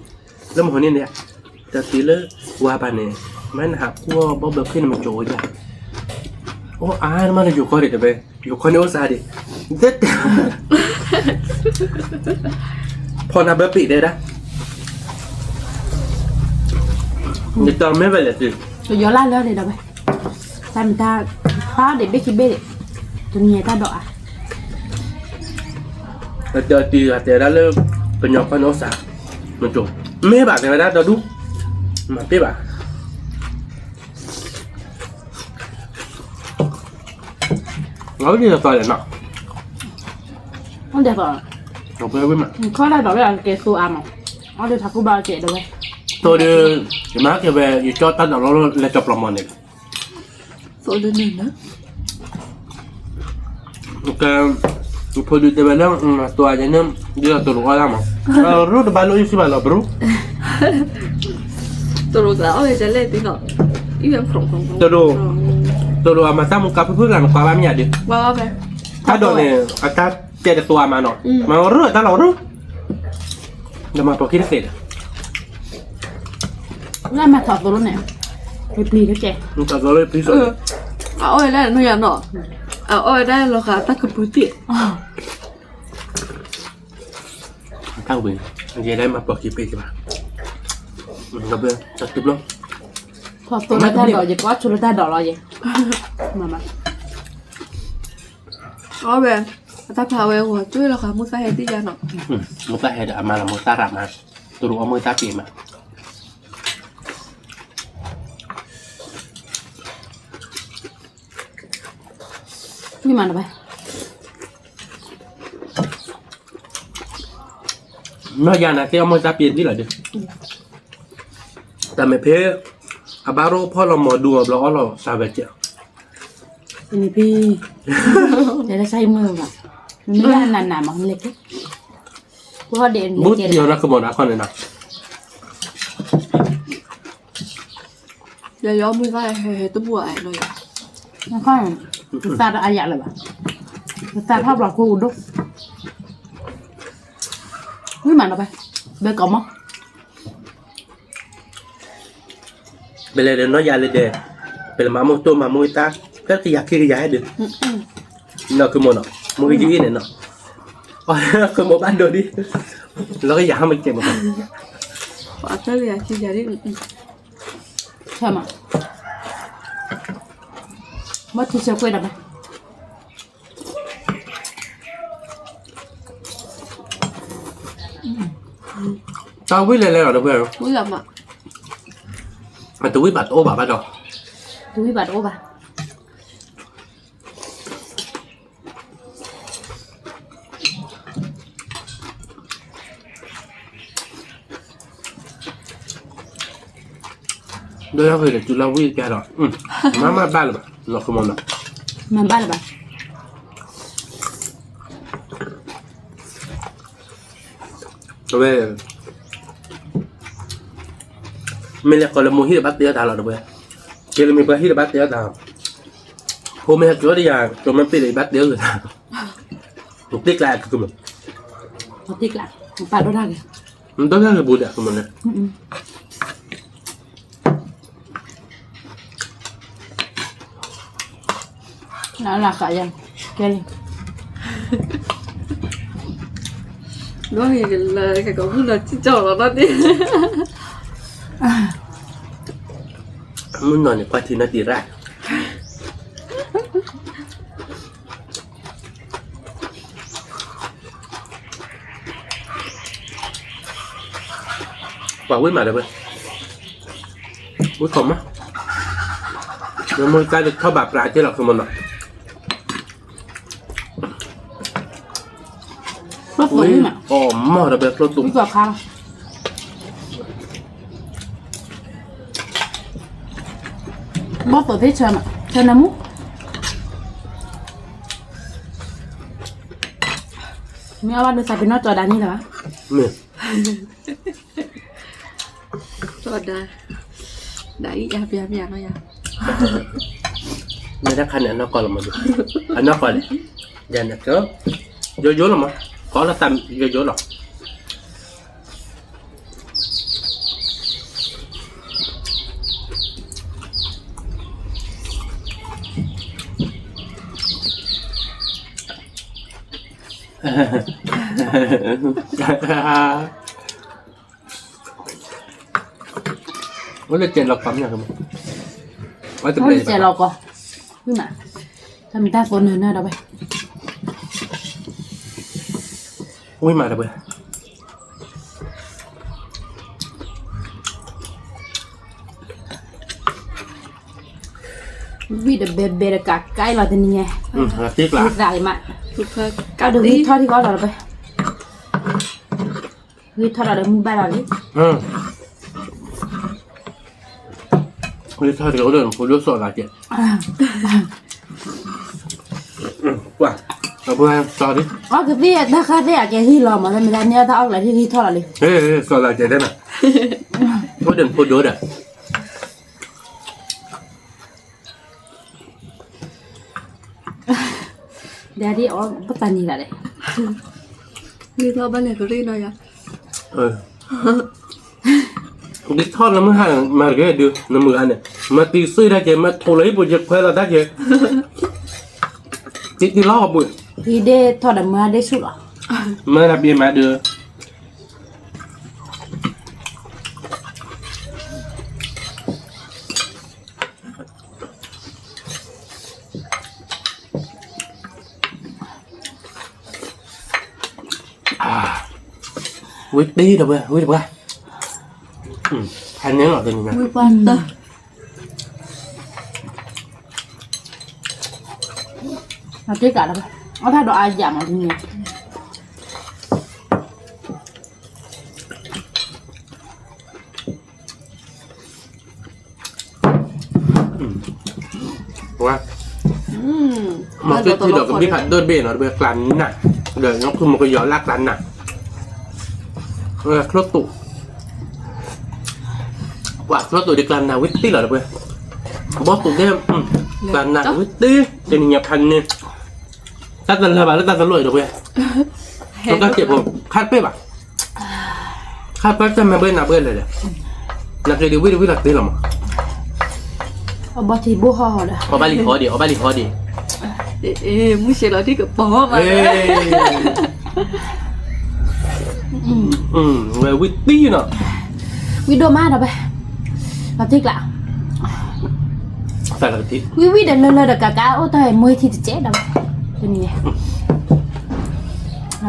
แล้วมันนี่เนี่ยแต่ทีละว่าไปเนี่ยมันหักพ่อเบิกขึ้นมันโจยจ้ะโอ้มันอยู่ข้อเด็ดไปอยู่ข้อนี้โอ้ซาดิเด็ดพอนับเบิกปีได้นะนี่ตอนไม่ไปเลยสิ ตัวย้อนล่าแล้วเลยเราไปตามตาป้าเด็กเด็กคิดเบ้ตัวเมียตาดอกอ่ะ giờ thì là đã lên cái nhỏ con nó xả mình trộn mấy bạn thì đã đâu đúng mà biết bạn nói đi là toàn là nọ มันเดี๋ยวก่อน nó với mặt ข้อได้ดอกอะไรเกสูอามั้งเอาเดี๋ยวทักกูบาเกดเลย tôi đi cái má kia về cho tao nó là chọc lòng mòn này โซนหนึ่งนะ ok tôi đi tới bên đó tôi aja nem dia tôi lupa lama lu udah balu isi balu bro ตัวรู้แล้วจะเล่นติ๊กหรออีเวนต์ของ tôi lu ama tamu kapu pun kan kwa bamnya dia ว้าวไป ถ้าโดนเนี่ยอาการเจ็ดตัวมาหน่อยมาเรื่อยตลอดเรื่อยแล้วมาพอคิดเสร็จ แล้วมาถอดตัวรถเนี่ยไปปลีแล้วแก มันจะเลยพิสูจน์ เอาอ้อยได้หนูอยากหนอเอาอ้อยได้หรอคะตักกระปุกติ ข้าววิ่งอันนี้ได้มาพอคิดไปใช่ปะกับเพื่อนจัดติบลง ถอดตัวแล้วตาดอกอย่าก็ชุดตาดอกรออย่ามา เอาไปตักพาไว้หัวจุ้ยหรอคะมุสาเฮติยาหนอ มุตาเฮดอามาละมุตารามาตัวรู้ว่ามุตาปีมานี่มันไป nó giờ là cái ông mới ra tiền đi là đượcแต่ไม่เพ่อาบาโร่พ่อเราหมอดูเราอ๋อเราซาเวจ อันนี้พี่เดี๋ยวจะใช้มือแบบมันไม่ได้นานๆมันเล็กเพราะว่าเด่น บุตรเดียวนะคือหมอนะคนเลยนะ อย่าย้อมมือได้เฮ้ตัวบัวไอ้เลย ไม่ค่อยตาอายะเลยว่ะตาภาพหลอกกูดุนี่มันไปเบกอมอ่ะ bây giờ nó già lên đề bây giờ mà mua tôi mà mua ta các cái giặc kia cái giá được nó cứ mua nó mua cái gì này nó cứ mua bán đồ đi nó cái giá mình chạy một phần ขอเตอร์ยาคิดยาดิ ใช่ไหมว่าที่เชื่อคุยได้ไหม tao biết lên là được rồi มุ้ยหลับอ่ะ mà tôi biết bà ô bà bắt đầu ดูวิบัติโอ้ป่ะ đôi lúc thì chúng lao biết cái đó má ba là nó không muốn đâu มันบ้าหรือเปล่า rồi mình là còn là mua hít bắt tiêu thảo là được rồi kia là mình có hít bắt tiêu thảo Hôm nay chúa đi à, cho mình đi bắt đéo rồi ta. Một tiếc lại của mình. Một tiếc lại, một bà đốt ra kìa. Đó là bùi đẹp của mình này. Nó là cả dân, kia đi. Đó thì là cái có là chỉ cho nó đi. Muốn nói này qua thì nó đi ra. Quả quýt mà được không? Quýt không á. Rồi mình cái được thao bạc lại chứ là không mình ạ. Rốt tủng mà. Ồ, mò đặc biệt rốt tủng. Cái giọt khang. Bóp vào thế chơi mà, chơi nó mút. Mẹ bắt được xài nó cho đá như là Mẹ. Cho đã. Đấy, yap nó ya. Mẹ đã khăn này nó còn là một điều. Anh nó còn này. Dạ nè cơ. Vô là mà. Có là tầm vô rồi. Ủa là chèn lọc phẩm nhà không? Ủa Nó chè lọc à? Nhưng mà sao mình ta còn nửa nào đâu vậy? Ui mà đâu vậy? Vì để bề cả cái là tình nhẹ. Là tiếc là. Dài mà. Cả Cả được đi thôi thì có rồi vậy. Đi thôi là được mua ba là đi. Ui thôi thì có được một đứa sọ là chị. Quả. Ở bữa ăn sọ đi. Cái việc ta khai thế à cái gì lo mà mình đang nhớ tao lại thì thôi là đi. Ê, sọ là chị đây mà. Có đừng phụ đứa đấy. Để đi ở bắt tay nhìn lại đây. Như thôi ban này có đi rồi à? Đi thoát là mới hàng mà cái được nó mưa ăn này mà tí xưa ra chị mà thô lấy bộ giật khoe là đắt chị chị đi lo bụi Thì để thôi là mà để sụt à? mà là biên mà đưa quýt đi đâu vậy quýt đâu vậy hai nhớ là tình nha Vui quan tâm. Nó tiếc cả đâu vậy? Nó thay đổi ai giảm mà thì nhiều. quá mà cái thì đó cũng biết hẳn đơn bể nó được làm như này để nóคือmột cái gió lắc lăn này là khớp tụ quả khớp tụ được làm nào quýt tí là được bóp tụ thêm làm nào quýt tí cho nên nhập hành nè ta cần là bảo là ta cần lội được vậy nó các chịผมคาดเป๊ะป่ะคาดเป๊ะจะมาเบิ้ลนะเบิ้ลเลยนักเรียนวิทย์หลักตีหรอมั้ง Ở bò thì bố hò đó. ở Bali khó đi ở Bali khó đi Ê, muốn xe nói đi cả bó mà. về quýt tí nữa Video mà đâu vậy? Nó tiếc lạ. phải là tí Quý để lên được cả ô thời mới thì chết đâu. Cho nên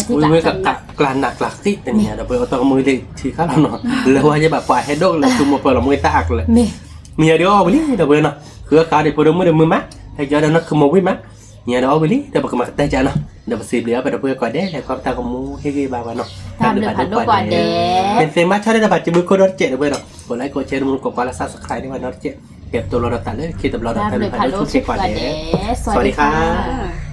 Ui mới cả là nạc lạc tíแต่เนี่ยเดี๋ยวไปเอาตัวมือดิทีข้าเราเนาะแล้วว่าจะแบบปล่อยให้โดนเลยจุ่มมาเปิดเรามือตากเลย Mê. มีเดี๋ยวเอาไปลิเดี๋ยวไปเนาะคือขาเดี๋ยวพอเดินมือเดินมือมั้ยให้เจอเดี๋ยวนักขโมยวิ่งมั้ยเนี่ยเดี๋ยวเอาไปลิเดี๋ยวไปมาแต่จ้าเนาะเดี๋ยวไปสืบเดี๋ยวไปเดี๋ยวเพื่อก่อนเด้แล้วความตาขโมยเฮ้ยบ้าวันเนาะ Tạm được phản đối quả đế. เป็นเซมัสชอบได้บัตรจะมือคนรถเจ็ดเดี๋ยวไปเนาะกดไลค์กดแชร์มือกดกดแล้วซับสไครต์ด้วยวันรถเจ็ดเก็บตัวเราตัดเลยคิดตัวเราตัด Tạm ไป được ผ่าน phản ทุ đối กเช็คก่อน quả เด้ đế. สวัสดีครับ À.